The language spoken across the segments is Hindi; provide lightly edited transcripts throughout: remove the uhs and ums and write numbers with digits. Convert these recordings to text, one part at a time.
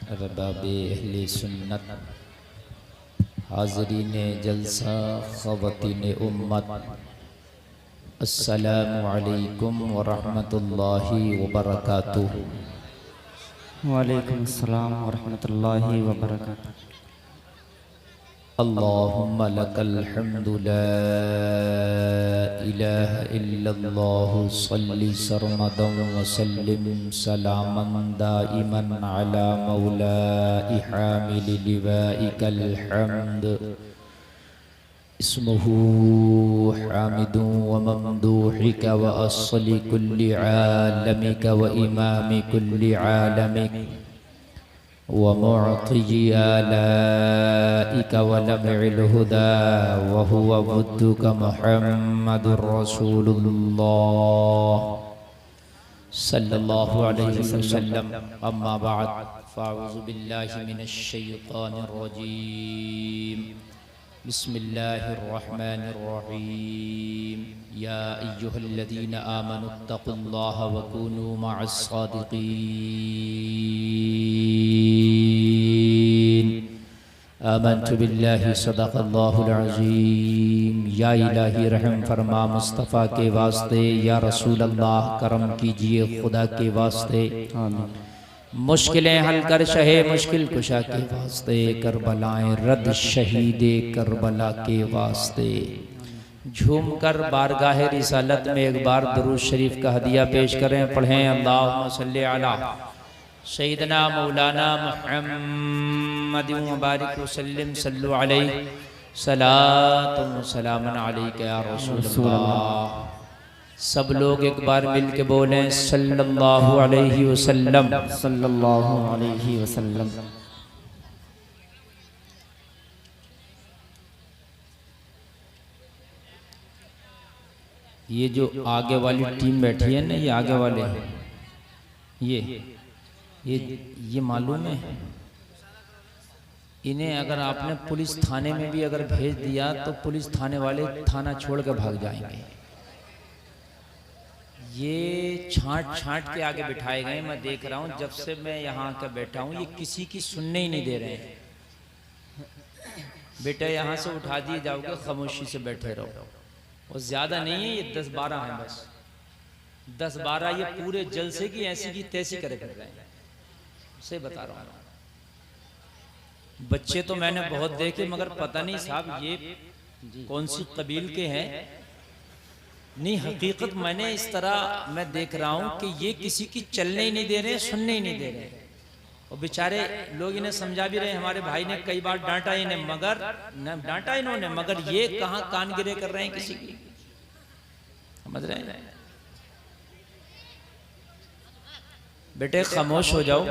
अरबाबे अहले सुन्नत, हाज़रीन जलसा, ख़वातीन उम्मत, अस्सलामु अलैकुम व रहमतुल्लाहि व बरकातुहू। वालेकुम अस्सलाम व रहमतुल्लाहि व बरकातुहू। अल्लाहुम्मा लकल हम्दु ला इलाहा इल्लल्लाहु सल्ली सरमदन व सल्लिम सलामन दाइमन अला मौलाई हामिल लिवाइकल हम्द इस्मुहु हामिदु व ममदूहिका व अस्ली कुल्ली आलमिका व इमामी कुल्ली आलमिक व मुअतिजी आलाइका व लमइल हुदा व हुवा वद्दुका मुहम्मदुर रसूलुल्लाह सल्लल्लाहु अलैहि वसल्लम। अम्मा बाद फ़अऊज़ु बिल्लाहि मिनश शैतानिर रजीम। बिस्मिल्लाहिर रहमानिर रहीम। या अय्युहल्लज़ीना आमनुत्तक़ुल्लाहा व कूनू मअस सादिक़ीन। आमन्तु बिल्लाहि सदक़ल्लाहुल अज़ीम। या इलाही रहम फरमा मुस्तफ़ा के वास्ते, या रसूल अल्लाह करम कीजिए खुदा के वास्ते। आमीन। मुश्किलें हल कर शहे मुश्किल कुशा के वास्ते, करबलाएं रद शहीदे करबला के वास्ते। झूम कर बारगाह रिसालत में एक बार दुरूद शरीफ का हदिया पेश करें, पढ़ें अल्लाहुम्मा सल्ली अला सय्यिदना मौलाना मुहम्मद व बारिक वसल्लिम सल्लु अलैहि सलातुन व सलामुन अलैका या रसूलल्लाह। सब लोग एक बार मिल के बोलें सल्लल्लाहु अलैहि वसल्लम। सल्लल्लाहु अलैहि वसल्लम। ये जो आगे वाली टीम बैठी है ना, ये आगे वाले ये मालूम है, इन्हें अगर आपने पुलिस थाने में भी अगर भेज दिया तो पुलिस थाने वाले थाना छोड़ कर भाग जाएंगे। ये छांट छांट के आगे बिठाए गए, मैं देख रहा हूँ जब से मैं यहाँ का बैठा हूँ, ये किसी की सुनने ही नहीं दे रहे हैं। बेटा यहाँ से उठा दिए जाओगे, खामोशी से बैठे रहो। और ज्यादा नहीं है, ये 10-12 हैं बस, 10-12 ये पूरे जलसे की ऐसी की तैसी करे फिर रहे हैं। से बता रहा हूँ, बच्चे तो मैंने बहुत देखे मगर पता नहीं साहब ये कौन सी कबील के हैं। नहीं, हकीकत मैंने इस तरह मैं देख रहा हूं कि ये किसी की चलने ही नहीं दे रहे, सुनने ही नहीं दे रहे। और बेचारे लोग इन्हें समझा भी रहे, हमारे भाई ने कई बार डांटा इन्हें, मगर न डांटा इन्होंने, मगर ये कहां कान गिरे कर रहे हैं किसी की, समझ रहे हैं। बेटे खामोश हो जाओ,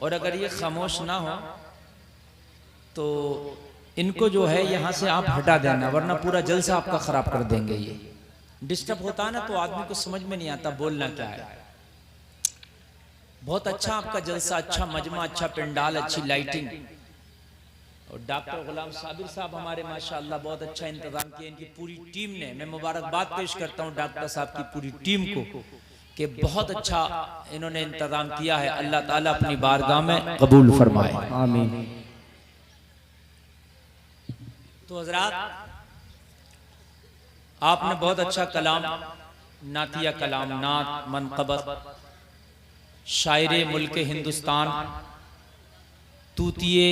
और अगर ये खामोश ना हो तो इनको जो है यहां से आप हटा देना, वरना पूरा जलसा आपका खराब कर देंगे। ये डिस्टर्ब होता है ना तो आदमी को समझ में नहीं आता बोलना क्या है। बहुत अच्छा आपका जलसा, अच्छा मजमा, अच्छा पंडाल, अच्छी लाइटिंग। और डॉक्टर गुलाम साबिर साहब हमारे माशाअल्लाह बहुत अच्छा इंतजाम किया, इनकी पूरी टीम ने। मैं मुबारकबाद पेश करता हूँ डॉक्टर साहब की पूरी टीम को कि बहुत अच्छा इन्होंने इंतजाम किया है। अल्लाह ताला अपनी बारगाह में कबूल फरमाए, आमीन। तो हजरात, आपने बहुत अच्छा कलाम, नातिया कलाम, नात, मनक़बत, शायरे मुल्क हिंदुस्तान, तूतिए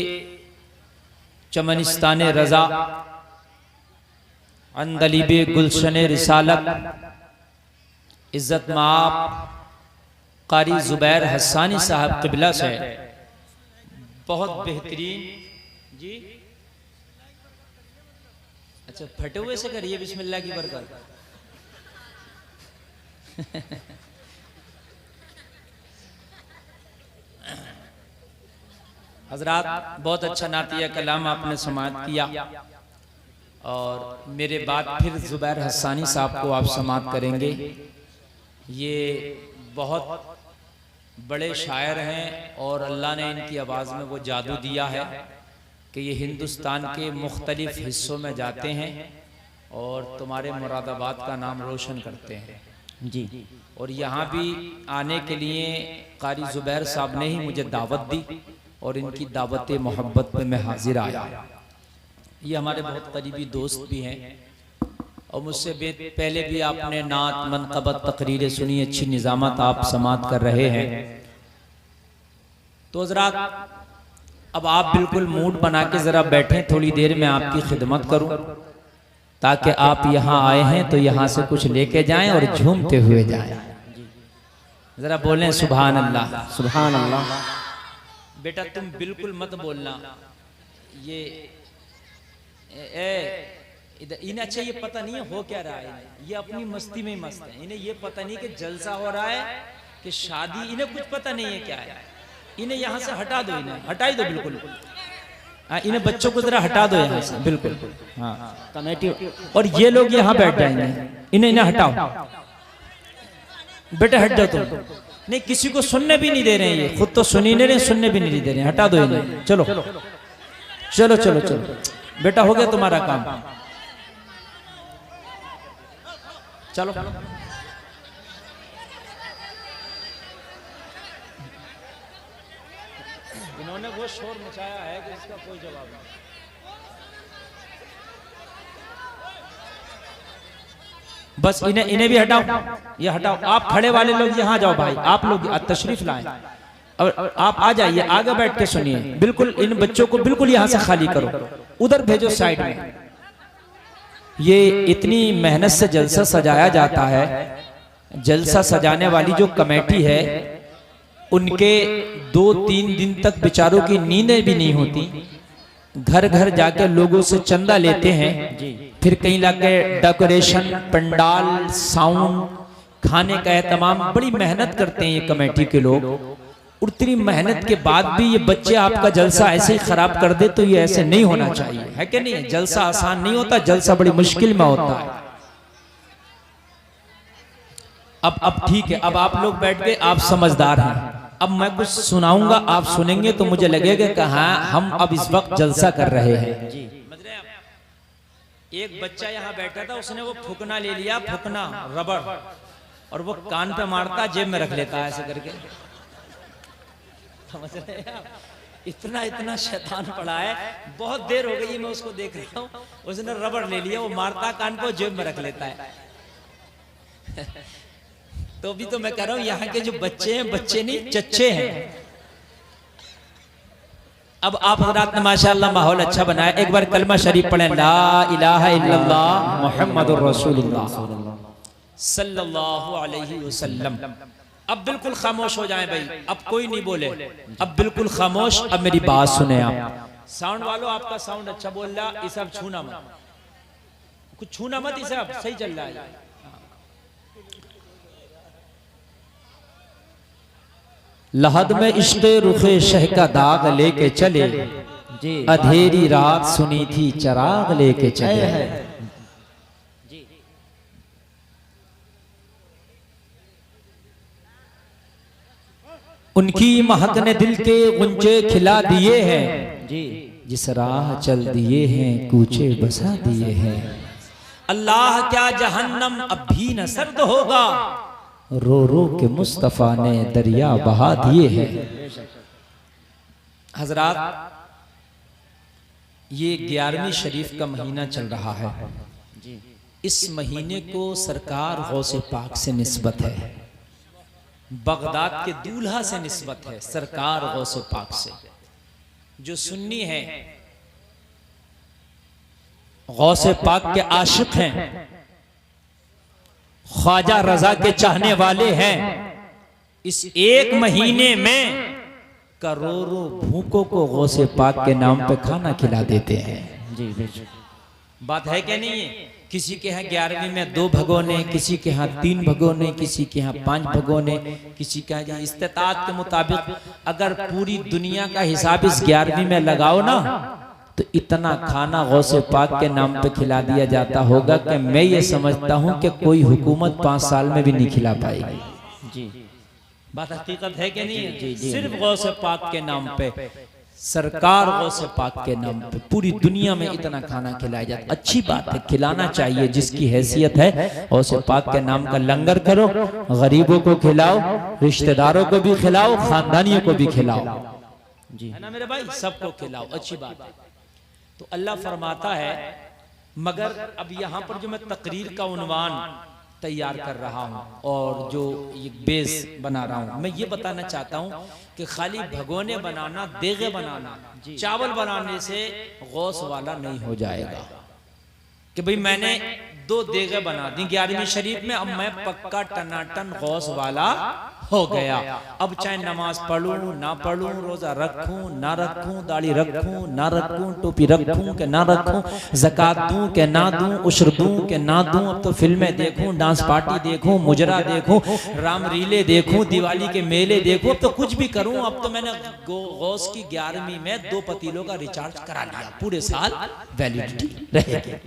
चमनिस्तान रजा, अंदलीबे गुलशने रिसालत, इज्जत माप कारी जुबैर हसानी साहब क़िबला से बहुत बेहतरीन जी। अच्छा, फटे हुए से करिए, बिस्मिल्लाह की बरकत। हजरात, बहुत अच्छा नातिया कलाम आपने समाअत किया, और मेरे बाद फिर जुबैर हसानी साहब को आप समाअत करेंगे। ये बहुत बड़े शायर हैं और अल्लाह ने इनकी आवाज़ में वो जादू दिया है कि ये हिंदुस्तान के मुख्तलिफ हिस्सों में जाते हैं और तुम्हारे मुरादाबाद का नाम रोशन करते हैं जी। और यहाँ भी आने के लिए कारी ज़ुबैर साहब ने ही मुझे दावत दी और इनकी दावत मोहब्बत में मैं हाजिर आया। ये हमारे बहुत करीबी दोस्त भी हैं और मुझसे पहले भी आपने नात मनक़बत तकरीरें सुनी, अच्छी निज़ामत आप समात कर रहे हैं। तो हज़रात अब आप बिल्कुल मूड बना के ज़रा बैठें, थोड़ी देर में आपकी खिदमत करूं, ताकि आप यहाँ आए हैं तो यहाँ से कुछ लेके जाएं और झूमते हुए जाएं। ज़रा बोलें सुभान अल्लाह। सुभान अल्लाह। बेटा तुम बिल्कुल मत बोलना, ये इन्हें अच्छा ये पता नहीं है हो क्या रहा है, ये अपनी मस्ती में मस्त है, इन्हें ये पता नहीं कि जलसा हो रहा है कि शादी, इन्हें कुछ पता नहीं है क्या है। इन्हें यहाँ से हटा दो, इन्हें हटाई दो बिल्कुल। हाँ, इन्हें बच्चों को जरा हटा दो यहाँ से बिल्कुल। हाँ कमेटी, और ये लोग यहाँ बैठ जाएंगे, इन्हें हटाओ बेटा, हट जाओ तुम। नहीं किसी को सुनने भी नहीं दे रहे हैं, ये खुद तो सुन ही नहीं रहे, सुनने भी नहीं दे रहे, हटा दो इन्हें। चलो चलो चलो चलो बेटा, हो गया तुम्हारा काम, चलो। इन्होंने वो शोर मचाया है कि इसका कोई जवाब नहीं। बस इन्हें भी हटाओ, ये हटाओ। आप खड़े वाले लोग यहाँ जाओ भाई, आप लोग तशरीफ लाएं और आप आ जाइए, आगे बैठ के सुनिए। बिल्कुल इन बच्चों को बिल्कुल यहाँ से खाली करो, उधर भेजो साइड में। ये इतनी मेहनत से जलसा सजाया जाता है, जलसा सजाने वाली जो कमेटी है उनके 2-3 दिन तक बेचारों की नींदें भी नहीं होती, घर घर जाकर लोगों से चंदा लेते हैं, फिर कहीं लाके डेकोरेशन, पंडाल, साउंड, खाने का एहतमाम, बड़ी मेहनत करते हैं ये कमेटी के लोग। उतनी मेहनत के बाद भी ये बच्चे आपका जलसा ऐसे ही खराब कर दे तो ये ऐसे नहीं होना चाहिए, है कि नहीं? जलसा आसान नहीं होता, जलसा बड़ी मुश्किल में होता है। अब ठीक है, अब आप लोग बैठ गए, आप समझदार हैं। अब मैं कुछ सुनाऊंगा, आप सुनेंगे तो मुझे लगेगा कि हाँ हम अब इस वक्त जलसा कर रहे हैं। एक बच्चा यहाँ बैठा था, उसने वो फुकना ले लिया, फुकना रबड़, और वो कान पे मारता, जेब में रख लेता ऐसे करके। समझ रहे हैं आप? इतना शैतान पड़ा है, बहुत देर हो गई मैं उसको देख रहा हूँ। उसने रबड़ ले लिया, वो मारता कान पे, जेब में रख लेता है। तो भी तो मैं कह रहा हूँ यहाँ के जो बच्चे हैं, बच्चे नहीं चच्चे हैं। अब आप हज़रात ने माशाअल्लाह माहौल अच्छा बनाया। एक बार कलमा शरीफ पढ़ें, ला इलाहा इल्लल्लाह मुहम्मदुर रसूलुल्लाह सल्लल्लाहु अलैहि वसल्लम। अब बिल्कुल खामोश हो जाएं भाई, अब कोई नहीं बोले, अब बिल्कुल खामोश। अब मेरी बात सुने आप, साउंड वालों आपका साउंड अच्छा बोल रहा, इसे अब छूना मत, कुछ छूना मत, इसे अब सही चल रहा है। लहद में इश्क़े रुखे शह का दाग लेके चले, अधेरी रात सुनी थी चराग लेके चले। उनकी महक ने दिल के गुंजे खिला दिए हैं, जिस राह चल दिए हैं कूचे बसा दिए हैं। अल्लाह क्या जहन्नम अब भी न सर्द होगा, रो रो के मुस्तफा ने दरिया बहा दिए हैं। हजरात, ये 11वीं शरीफ का महीना चल रहा है। इस महीने को सरकार गौसे पाक से निस्बत है, बगदाद के दूल्हा से निस्बत है, सरकार गौसे पाक से। जो सुन्नी है, गौसे पाक के आशिक हैं, ख्वाजा रजा के चाहने वाले हैं, इस एक महीने में करोड़ों भूखों को गौसे पाक के नाम पे खाना खिला देते हैं। जी बात है क्या नहीं है? किसी के यहाँ 11वीं में 2 भगोने, किसी के यहाँ 3 भगोने, किसी के यहाँ 5 भगोने, किसी के यहाँ इस्तेताअत के मुताबिक। अगर पूरी दुनिया का हिसाब इस 11वीं में लगाओ ना, तो इतना खाना गौसे पाक के नाम पे खिला दिया जाता होगा कि मैं ये समझता हूँ कि कोई हुकूमत 5 साल में भी नहीं खिला पाएगी। जी बात हकीकत है कि नहीं है? जी, सिर्फ गौसे पाक के नाम पे, सरकार गौसे पाक के नाम पे पूरी दुनिया में इतना खाना खिलाया जाता है। अच्छी बात है, खिलाना चाहिए, जिसकी हैसियत है गौसे पाक के नाम का लंगर करो, गरीबों को खिलाओ, रिश्तेदारों को भी खिलाओ, खानदानियों को भी खिलाओ। जी है ना मेरे भाई, सबको खिलाओ, अच्छी बात है। तो अल्लाह फरमाता है, मगर अब यहाँ पर जो मैं तकरीर का उन्वान तैयार कर रहा हूँ और जो ये बेस बना रहा हूँ, मैं ये बताना चाहता हूँ कि खाली भगोने बनाना, देगे बनाना, चावल बनाने से गौस वाला नहीं हो जाएगा कि भाई मैंने 2 देगे बना दी 11वीं शरीफ में, अब मैं पक्का टनाटन गौस वाला हो गया। अब चाहे नमाज पढ़ूं ना पढ़ूं, रोजा रखूं ना रखूं, दाढ़ी रखूं ना रखूं, टोपी रखूं के ना रखूं, ज़कात दूं के ना दूं, उश्र दूं के ना दूं, अब तो फिल्में देखूं, डांस पार्टी देखूं, मुजरा देखूं, राम रीले देखूं, दिवाली के मेले देखूं, अब तो कुछ भी करूं। अब तो मैंने गौस की 11वीं में 2 पतीलों का रिचार्ज करा लिया, पूरे साल वैलिडिटी रहेगी।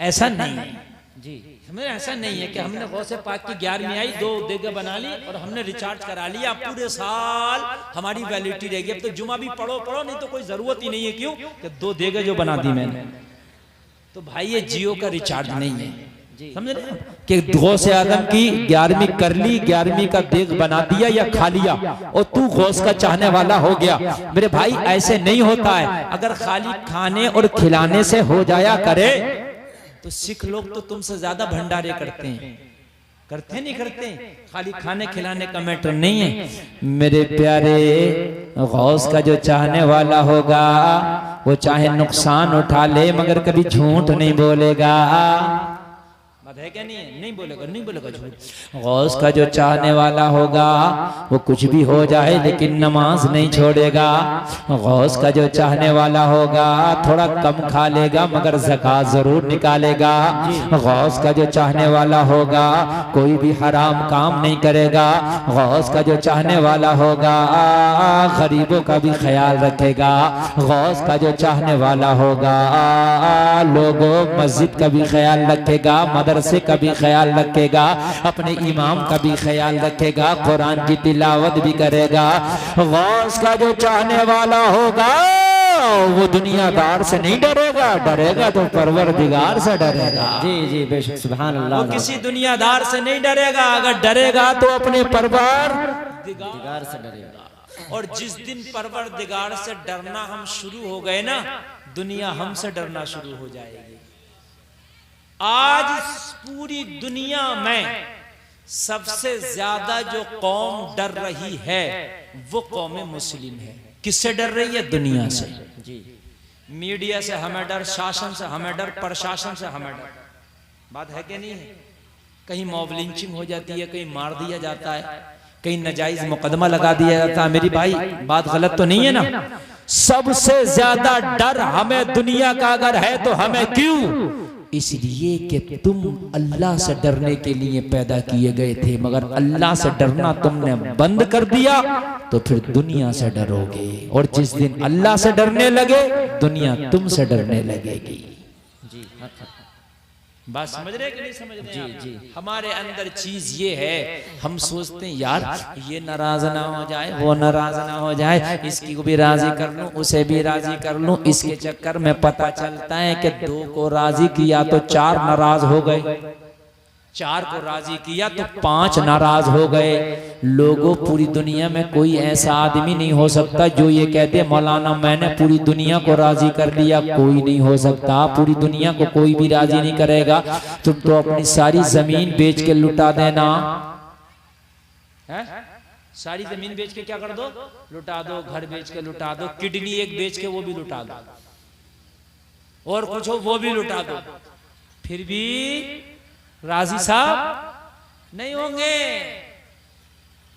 ऐसा नहीं है जी, हमें ऐसा नहीं है कि हमने गौसे पाक की 11वीं आई, 2 देगे बना ली और हमने रिचार्ज करा लिया, पूरे साल हमारी वैलिडिटी रहेगी। अब तो जुमा भी पढ़ो पढ़ो, नहीं तो कोई जरूरत ही नहीं है। क्यों कि 2 देगे जो बना दी मैंने, तो भाई ये जियो का रिचार्ज नहीं है, समझ रहे कि गौसे आदम की 11वीं कर ली, 11वीं का देग बना दिया या खा लिया और तू गौस का चाहने वाला हो गया। मेरे भाई ऐसे नहीं होता है। अगर खाली खाने और खिलाने से हो जाया करे तो सिख लोग तो तुमसे ज्यादा भंडारे करते हैं, करते नहीं करते? खाली खाने खिलाने का मैटर नहीं है मेरे प्यारे। गौस का जो चाहने वाला होगा वो चाहे नुकसान उठा ले मगर कभी झूठ नहीं बोलेगा। बात है क्या? नहीं है, नहीं बोलेगा, नहीं बोलेगा झूठ। गौस का जो चाहने वाला होगा वो कुछ भी हो जाए लेकिन नमाज नहीं छोड़ेगा। गौस का जो चाहने वाला होगा थोड़ा कम खा लेगा मगर ज़कात जरूर निकालेगा। गौस का जो चाहने वाला होगा कोई भी हराम काम नहीं करेगा। गौस का जो चाहने वाला होगा गरीबों का भी ख्याल रखेगा। गौस का जो चाहने वाला होगा लोगों मस्जिद का भी ख्याल रखेगा, मदरसे का भी ख्याल रखेगा, अपने इमाम का भी ख्याल रखेगा, कुरान की तिलावत भी करेगा। गौस का जो चाहने वाला होगा वो दुनियादार से नहीं डरेगा, डरेगा तो परवरदिगार से डरेगा। जी जी बेशक, सुभान अल्लाह। वो किसी दुनियादार से नहीं डरेगा, अगर डरेगा तो अपने परवरदिगार से डरेगा। और जिस दिन परवरदिगार से डरना हम शुरू हो गए ना, दुनिया हमसे डरना शुरू हो जाएगी। आज पूरी दुनिया में सबसे ज्यादा जो कौम डर रही है वो कौम मुस्लिम है। किससे डर रही है? दुनिया से। जी, मीडिया से हमें डर, शासन से हमें डर, प्रशासन से हमें डर। बात है कि नहीं है? कहीं मॉब लिंचिंग हो जाती है, कहीं मार दिया जाता है, कहीं नाजायज मुकदमा लगा दिया जाता है। मेरी भाई बात गलत तो नहीं है ना? सबसे ज्यादा डर हमें दुनिया का अगर है तो हमें क्यों? इसलिए कि तुम अल्लाह से डरने के लिए पैदा किए गए थे, मगर अल्लाह से डरना तुमने बंद कर दिया तो फिर दुनिया से डरोगे। और जिस दिन अल्लाह से डरने लगे दुनिया तुमसे डरने लगेगी। जी, बात समझ रहे कि नहीं समझ रहे? जी जी। हमारे अंदर चीज ये है, हम सोचते हैं यार ये नाराज ना हो जाए, वो नाराज ना हो जाए, इसकी को भी राजी कर लूं, उसे भी राजी कर लूं। इसके चक्कर में पता चलता है कि 2 को राजी किया तो 4 नाराज हो गए, 4 को राजी किया तो 5 नाराज हो गए। लोगों, पूरी दुनिया में कोई ऐसा आदमी नहीं हो सकता जो ये कहते मौलाना मैंने पूरी दुनिया को राजी कर लिया। कोई नहीं हो सकता, पूरी दुनिया को कोई भी राजी नहीं करेगा। तुम तो अपनी सारी जमीन बेच के लुटा देना है? सारी जमीन बेच के क्या कर दो? लुटा दो। घर बेच के लुटा दो, किडनी एक बेच के वो भी लुटा दो, और कुछ हो वो भी लुटा दो, फिर भी राजी साहब नहीं होंगे।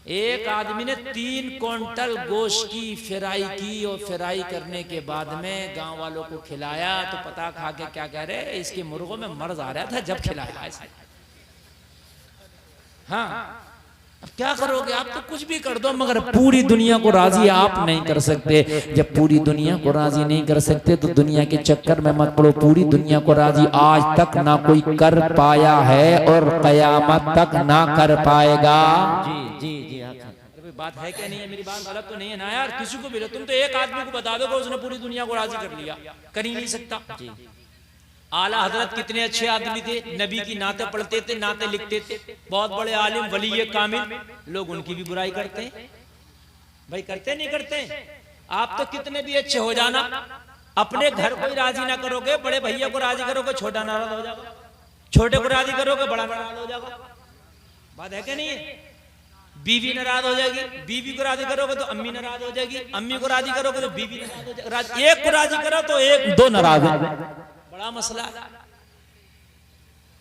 एक आदमी ने 3 क्विंटल गोश्त की फ्राई की और फ्राई करने के बाद में गांव वालों को खिलाया तो पता खा के क्या कह रहे, इसके मुर्गों में मर्ज आ रहा था जब खिलाया ऐसा। हाँ, अब क्या करोगे? आप तो कुछ भी कर दो मगर पूरी दुनिया को राजी आप नहीं कर सकते। जब पूरी दुनिया को राजी नहीं कर सकते तो दुनिया के चक्कर में मत पड़ो। पूरी दुनिया को राजी आज तक ना कोई कर पाया है और कयामत तक ना कर पाएगा। जी जी जी। बात है क्या नहीं है? मेरी बात गलत तो नहीं है ना यार? किसी को भी तुम तो एक आदमी को बता दोगे उसने पूरी दुनिया को राजी कर लिया, कर ही नहीं सकता। आला हजरत कितने अच्छे आदमी थे, नबी की नाते पढ़ते थे, नाते लिखते थे, बहुत बड़े आलिम वली कामिल, लोग उनकी भी बुराई करते हैं। भाई करते नहीं करते? आप तो कितने भी अच्छे हो जाना, अपने घर को ही राजी ना करोगे, बड़े भैया को राजी करोगे छोटा नाराज हो जाएगा, छोटे को राजी करोगे बड़ा नाराज हो जाएगा। बात है क्या नहीं है? बीवी नाराज हो जाएगी, बीवी को राजी करोगे तो अम्मी नाराज हो जाएगी, अम्मी को राजी करोगे तो बीवी नाराज हो जाएगी, एक को राजी करो तो एक दो नाराज हो, बड़ा मसला है,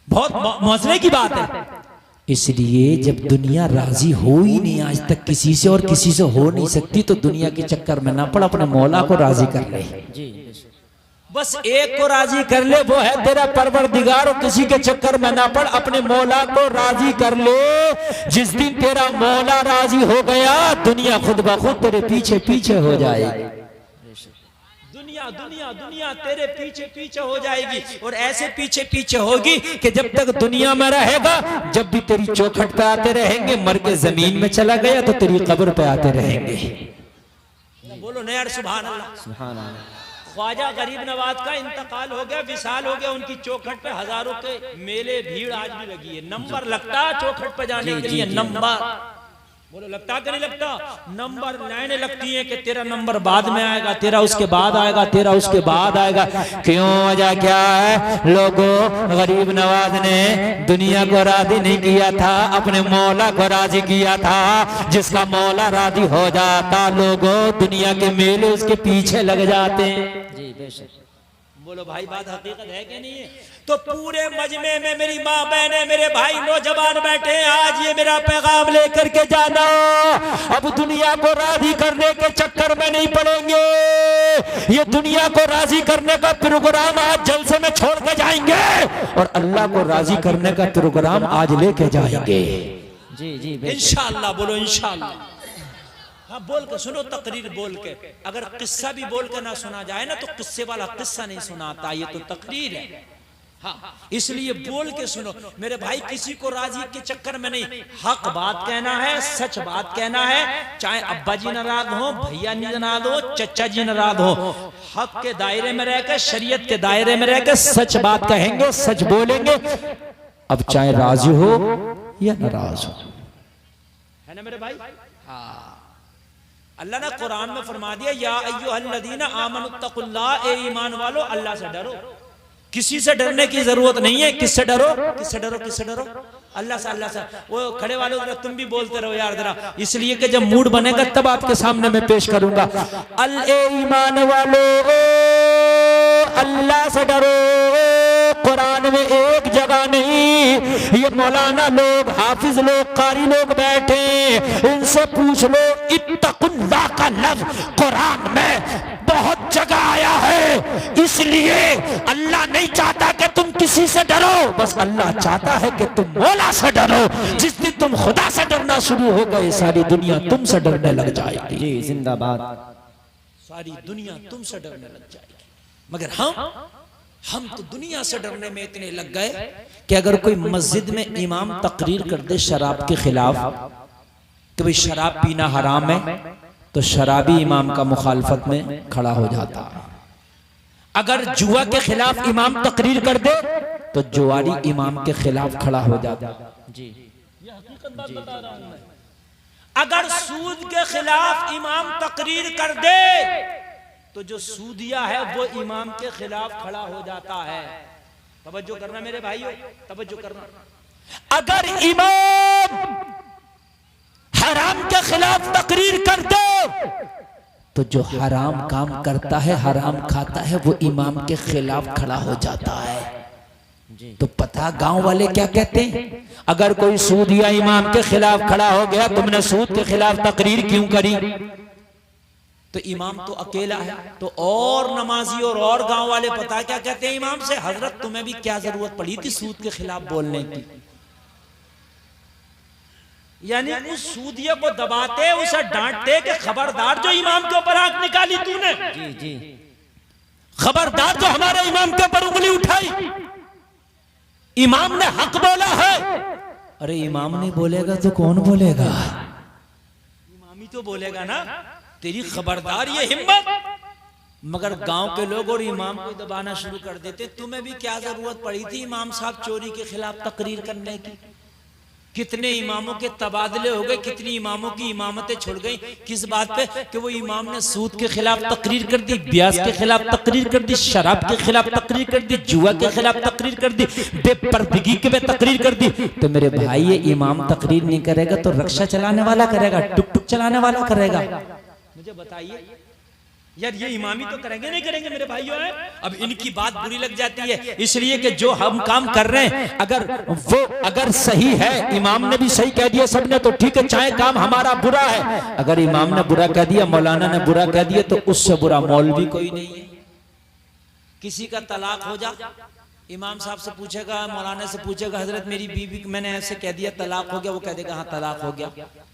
बहुत मसले की बात है। इसलिए जब दुनिया राजी हो ही नहीं आज तक किसी से और किसी से हो नहीं सकती, तो दुनिया के चक्कर में ना पड़, अपने मौला को राजी कर ले। बस एक को राजी कर ले, वो है तेरा परवरदिगार, और किसी के चक्कर में ना पड़, अपने मौला को राजी कर ले। जिस दिन तेरा मौला राजी हो गया, दुनिया खुद ब खुद तेरे पीछे पीछे हो जाएगी। दुनिया दुनिया दुनिया तेरे पीछे पीछे हो जाएगी, और ऐसे पीछे पीछे होगी कि जब तक दुनिया में रहेगा, जब भी तेरी चौखट पे आते रहेंगे, मर के जमीन में चला गया तो तेरी कब्र पे आते रहेंगे। बोलो ना यार सुभान अल्लाह, सुभान अल्लाह। ख्वाजा गरीब नवाज का इंतकाल हो गया, विशाल हो गया, उनकी चौखट पे हजारों के मेले भीड़ आज भी लगी है। नंबर लगता चौखट पे जाने के लिए, नंबर बोलो लगता कि नहीं लगता? नंबर लाइनें लगती हैं कि तेरा नंबर बाद में आएगा, तेरा उसके बाद आएगा, तेरा उसके बाद आएगा। क्यों? वजह क्या है? लोगों, गरीब नवाज ने दुनिया को राजी नहीं किया था, अपने मौला को राजी किया था। जिसका मौला राजी हो जाता, लोगों दुनिया के मेले उसके पीछे लग जाते हैं। जी बेशक। बोलो भाई बात हकीकत है कि नहीं है? तो पूरे मजमे में मेरी माँ बहने, मेरे भाई नौजवान बैठे हैं, आज ये मेरा पैगाम लेकर के जाना, अब दुनिया को राजी करने के चक्कर में नहीं पड़ेंगे। ये दुनिया को राजी करने का प्रोग्राम आज जलसे में छोड़ के जाएंगे, और अल्लाह को राजी करने का प्रोग्राम आज लेके जाएंगे। जी जी इंशाअल्लाह। बोलो इंशाअल्लाह। हाँ बोल के सुनो, तकरीर बोल के, अगर किस्सा भी बोल के ना सुना जाए ना, तो किस्से वाला किस्सा नहीं सुनाता, ये तो तकरीर है। हाँ, इसलिए बोल के सुनो मेरे भाई, किसी को राजी के चक्कर में नहीं, हक बात कहना है, सच बात कहना है, चाहे अब्बा जी नाराज हो, भैया नाराज हो, चचा जी नाराज हो, हक के दायरे में रहकर, शरीयत के दायरे में रहकर सच बात कहेंगे, सच बोलेंगे। अब चाहे राजी हो या नाराज हो, है ना मेरे भाई? हाँ, अल्लाह ने कुरान में फरमा दिया, या अय्युहल्लज़ीना आमनुत्तकुल्लाह, ए ईमान वालो अल्लाह से डरो। किसी से डरने की जरूरत नहीं है। किससे डरो? किससे डरो? किससे डरो? अल्लाह से। अल्लाह से। वो खड़े वालों जरा तुम भी बोलते रहो यार जरा, इसलिए कि जब मूड बनेगा तब आपके सामने मैं पेश करूंगा। अल ईमान वालो अल्लाह से डरो। कुरान में एक जगह नहीं, ये मौलाना लोग, हाफिज लोग, कारी लोग बैठे, इनसे पूछ लो, इत्तकुल्लाह का लफ्ज कुरान में बहुत जगह आया है। इसलिए अल्लाह नहीं चाहता कि तुम किसी से डरो, बस अल्लाह चाहता है कि तुम मौला से डरो। जिस दिन तुम खुदा से डरना शुरू हो गए, सारी दुनिया तुमसे डरने लग जाएगी। जी जिंदाबाद। सारी दुनिया तुमसे डरने लग जाएगी। मगर हम तो दुनिया से डरने में इतने लग गए कि अगर कोई मस्जिद में इमाम तकरीर कर दे शराब के खिलाफ कि भाई शराब पीना हराम है, तो शराबी इमाम का मुखालफत में खड़ा हो जाता। अगर जुआ के खिलाफ इमाम तकरीर कर दे तो जुआरी इमाम के खिलाफ खड़ा हो जाता। जी ये हकीकत बात बता रहा हूं मैं। अगर सूद के खिलाफ इमाम तकरीर कर दे तो जो सूदिया है वो इमाम के खिलाफ खड़ा हो जाता है। तवज्जो करना मेरे भाइयों, तवज्जो करना। अगर इमाम हराम के खिलाफ तकरीर कर दे तो जो हराम काम करता है, हराम खाता है, वो इमाम के खिलाफ खड़ा हो जाता है। तो पता गांव वाले क्या कहते हैं? अगर कोई सूदिया इमाम के खिलाफ खड़ा हो गया, तुमने सूद के खिलाफ तकरीर क्यों करी? तो इमाम तो अकेला है। तो और नमाजी और गांव वाले पता क्या कहते हैं इमाम से? हजरत तुम्हें भी क्या जरूरत पड़ी थी सूद के खिलाफ बोलने की? यानी उस सूदिया को दबाते, उसे डांटते कि खबरदार जो इमाम के ऊपर आंख निकाली तूने, जी जी, खबरदार जो हमारे इमाम के ऊपर उंगली उठाई, इमाम ने हक बोला है। अरे इमाम नहीं बोलेगा तो कौन बोलेगा? इमाम ही तो बोलेगा ना, तेरी खबरदार ये हिम्मत। मगर गांव के लोग और इमाम को दबाना शुरू कर देते। तुम्हें भी क्या जरूरत पड़ी थी इमाम साहब चोरी के खिलाफ तकरीर करने की? कितने इमामों के तबादले हो गए, कितनी इमामों की इमामतें छुड़ गई। किस बात पे? कि वो इमाम ने सूद के खिलाफ तकरीर कर दी, ब्याज के खिलाफ तकरीर कर दी, शराब के खिलाफ तकरीर कर दी, जुआ के खिलाफ तकरीर कर दी, बेपर्दगी के में तकरीर कर दी। तो मेरे भाई ये इमाम तकरीर नहीं करेगा तो रिक्शा चलाने वाला करेगा, टुक टुक चलाने वाला करेगा? मुझे बताइए यार, ये इमामी तो करेंगे नहीं करेंगे मेरे भाइयों है? अब इनकी बात बुरी लग जाती है, इसलिए कि जो हम काम कर रहे हैं अगर सही है, इमाम ने भी सही कह दिया सबने, तो ठीक है, चाहे काम हमारा बुरा है। अगर इमाम ने बुरा कह दिया, मौलाना ने बुरा कह दिया, तो उससे बुरा मौलवी कोई नहीं है। किसी का तलाक हो जा, इमाम साहब से पूछेगा, मौलाना से पूछेगा, हजरत मेरी बीवी मैंने ऐसे कह दिया तलाक हो गया, वो कह देगा हाँ तलाक हो गया,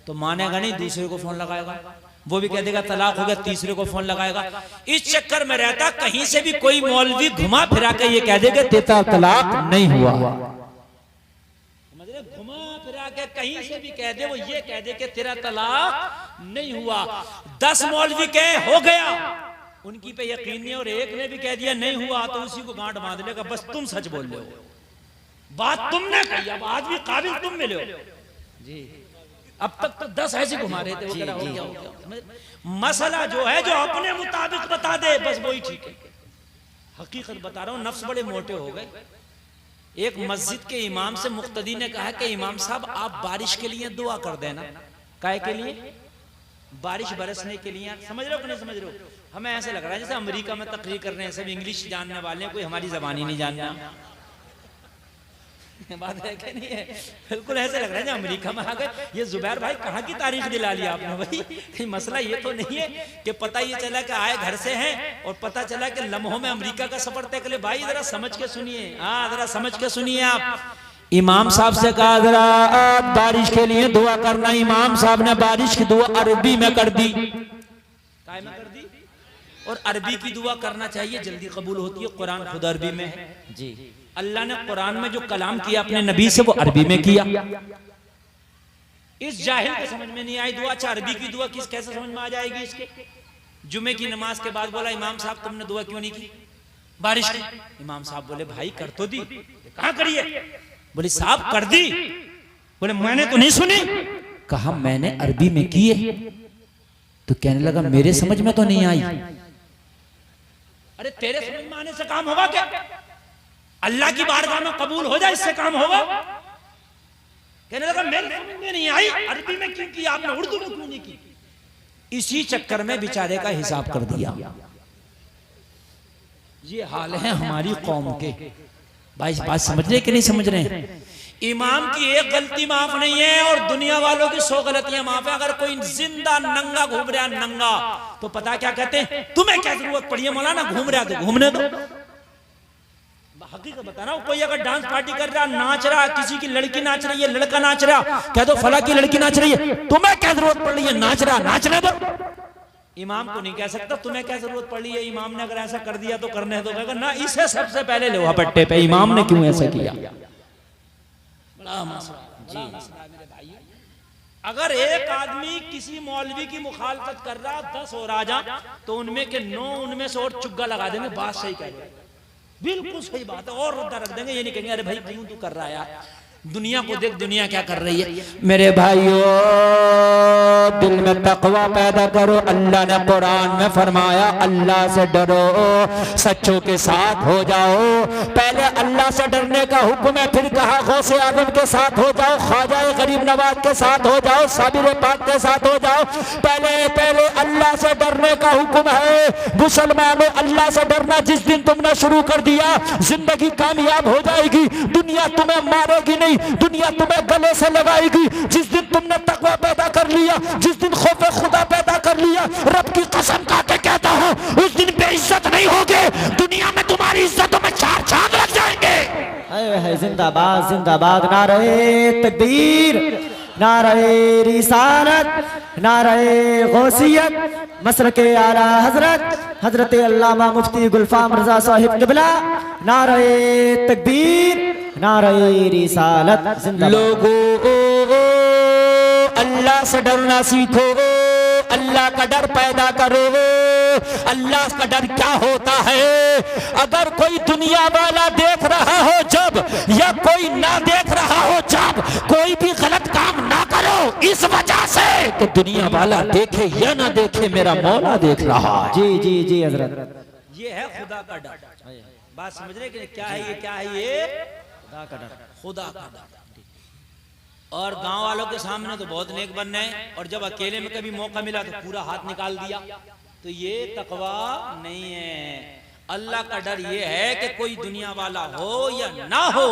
तो मानेगा नहीं, दूसरे को फोन लगाएगा। वो भी कह देगा तलाक हो गया, तीसरे को फोन लगाएगा। इस चक्कर में रहता, कहीं से भी कोई मौलवी घुमा फिरा के ये कह देगा तेरा तलाक नहीं हुआ। घुमा फिरा के कहीं से भी कह दे, वो ये कह दे कि तेरा तलाक नहीं हुआ। 10 मौलवी कहे हो गया, उनकी पे यकीन नहीं, और एक ने भी कह दिया नहीं हुआ, तो उसी को गांठ बांध लेगा, बस तुम सच बोल रहे हो, बात तुमने कही, अब आज भी काबिल तुम मिले हो जी। अब तक तो 10 ऐसे घुमा रहे थे, वो कह रहा हो गया। मसला जो है, जो अपने मुताबिक बता दे, बस वही ठीक है। हकीकत बता रहा हूं, नफ्स बड़े मोटे हो गए। एक मस्जिद के इमाम से मुक्तदी ने कहा कि इमाम साहब आप बारिश के लिए दुआ कर देना। काहे के लिए? बारिश बरसने के लिए। समझ रहे हो कि नहीं समझ रहे हो? हमें ऐसे लग रहा है जैसे अमेरिका में तकरीर कर रहे हैं, सब इंग्लिश जानने वाले हैं, कोई हमारी जबान ही नहीं जानना। बात है कि नहीं है? बिल्कुल ऐसे लग रहा है अमेरिका में आ गए। ये जुबैर भाई कहाँ की तारीख दिला लिया आपने भाई? कहीं मसला ये तो नहीं है कि पता ये चला कि आए घर से हैं और पता चला कि लम्हों में अमेरिका का सफर तय कर ले। भाई जरा समझ के सुनिए, हाँ जरा समझ के सुनिए। आप इमाम साहब से कहा जरा बारिश के लिए दुआ करना, इमाम साहब ने बारिश की दुआ अरबी में कर दी। काय में कर दी? और अरबी की दुआ करना चाहिए, जल्दी कबूल होती है। कुरान खुद अरबी में है जी। अल्लाह ने कुरान में जो कलाम किया अपने नबी से, वो अरबी में किया। इस जाहिल को समझ में नहीं आई दुआ। अच्छा अरबी की दुआ किस कैसे समझ में आ जाएगी इसके? जुमे की नमाज के बाद बोला इमाम साहब तुमने दुआ क्यों नहीं की बारिश की? इमाम साहब बोले भाई कर तो दी। कहाँ करिए? बोले साहब कर दी। बोले मैंने तो नहीं सुनी। कहा मैंने अरबी में की है। तो कहने लगा मेरे समझ में तो नहीं आई। अरे तेरे समझ में आने से काम होगा क्या? अल्लाह की बारगाह में कबूल हो जाए, इससे काम होगा? कहने लगा मेरे समझ में नहीं आई, अरबी में क्यों की आपने, उर्दू में क्यों नहीं की? इसी चक्कर में बेचारे का हिसाब कर दिया। ये हाल है हमारी कौम के। भाई बात समझ रहे कि नहीं समझ रहे? इमाम की एक गलती माफ नहीं है और दुनिया वालों की 100 गलतियां माफ है। अगर कोई जिंदा नंगा घूम रहा नंगा, तो पता क्या कहते हैं, तुम्हें क्या जरूरत पड़ी है मौलाना, घूम रहा तो घूमने दो। हकीकत बता रहा हूं, कोई अगर डांस पार्टी कर रहा, नाच रहा, किसी की लड़की नाच रही है, लड़का नाच रहा, कह दो फला की लड़की नाच रही है, तुम्हें क्या जरूरत पड़ रही है, नाच रहा नाचने दो। इमाम को नहीं कह सकता तुम्हें क्या जरूरत पड़ी है। इमाम ने अगर ऐसा कर दिया तो करने दो। कहेगा ना इसे सबसे पहले लो पट्टे पे, इमाम ने क्यों ऐसा किया। मेरे भाई अगर एक आदमी किसी मौलवी की मुखालफत कर रहा 10 और आ जा, तो उनमें के 9 उनमें से और चुग्गा लगा देंगे, बात सही कह रहे, बिल्कुल सही बात है, और रुद्दा रख देंगे। ये नहीं कहेंगे अरे भाई क्यों तू कर रहा है यार, दुनिया को देख दुनिया क्या कर रही है। मेरे भाइयों दिल में तकवा पैदा करो। अल्लाह ने कुरान में फरमाया अल्लाह से डरो, सच्चों के साथ हो जाओ। पहले अल्लाह से डरने का हुक्म है, फिर कहा गौसे आजम के साथ हो जाओ, ख्वाजा गरीब नवाज के साथ हो जाओ, साबिर पाक के साथ हो जाओ। पहले अल्लाह से डरने का हुक्म है। मुसलमानों अल्लाह से डरना जिस दिन तुमने शुरू कर दिया, जिंदगी कामयाब हो जाएगी। दुनिया तुम्हें मारेगी नहीं, दुनिया तुम्हें गले से लगाएगी। जिस दिन तुमने तकवा पैदा कर लिया, जिस दिन खौफ खुदा पैदा कर लिया, रब की कसम खा के कहता हूं उस दिन बेइज्जत नहीं होगे, दुनिया में तुम्हारी इज्जतों में 4 चांद लग जाएंगे। है जिंदाबाद जिंदाबाद, नारे तकबीर, नारे रिसालत, नारे गौसियत, मसलके आला हजरत हजरत अल्लामा मुफ्ती गुलफाम रजा साहिब क़िबला, नारे तकबीर, नारे रिसालत। लोगों अल्लाह से डरना सीखो, अल्लाह का डर पैदा करो। अल्लाह का डर क्या होता है? अगर कोई दुनिया वाला देख रहा हो जब, या कोई ना देख रहा हो जब कोई भी गलत काम ना करो इस वजह से तो दुनिया वाला देखे या ना देखे मेरा मौला देख रहा है। जी जी जी हजरत, ये है खुदा का डर। बात समझ रहे कि क्या है ये? क्या है ये? खुदा का डर, खुदा का डर। और गांव वालों के सामने तो बहुत नेक बनने हैं, और जब अकेले में कभी मौका मिला तो पूरा हाथ निकाल दिया। तो ये तकवा नहीं है। अल्लाह का डर ये है कि कोई दुनिया वाला हो या ना हो,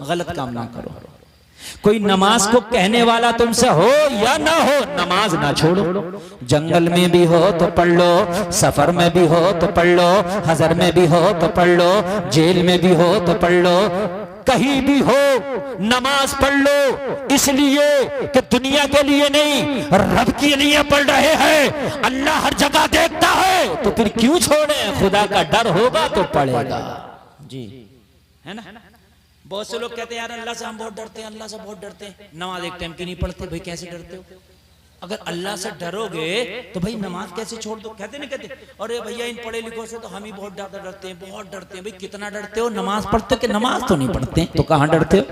गलत काम ना करो। कोई नमाज को कहने वाला तुमसे हो या ना हो, नमाज ना छोड़ो। जंगल में भी हो तो पढ़ लो, सफर में भी हो तो पढ़ लो, हजर में भी हो तो पढ़ लो, जेल में भी हो तो पढ़ लो, कहीं भी हो नमाज पढ़ लो। इसलिए कि दुनिया के लिए नहीं, रब के लिए पढ़ रहे हैं। अल्लाह हर जगह देखता है तो फिर क्यों छोड़े? खुदा का डर होगा तो पढ़ेगा। जी है ना? बहुत से लोग कहते हैं यार अल्लाह से हम बहुत डरते हैं, अल्लाह से बहुत डरते हैं, नमाज एक टाइम की नहीं पढ़ते। भाई कैसे डरते हो? अगर अल्लाह से डरोगे तो भाई नमाज कैसे छोड़ दो? कहते नहीं कहते अरे भैया इन पढ़े लिखों से तो हम ही बहुत ज्यादा डरते हैं, बहुत डरते हैं। भाई कितना डरते हो? नमाज पढ़ते हो कि नमाज तो नहीं पढ़ते? तो कहां डरते हो?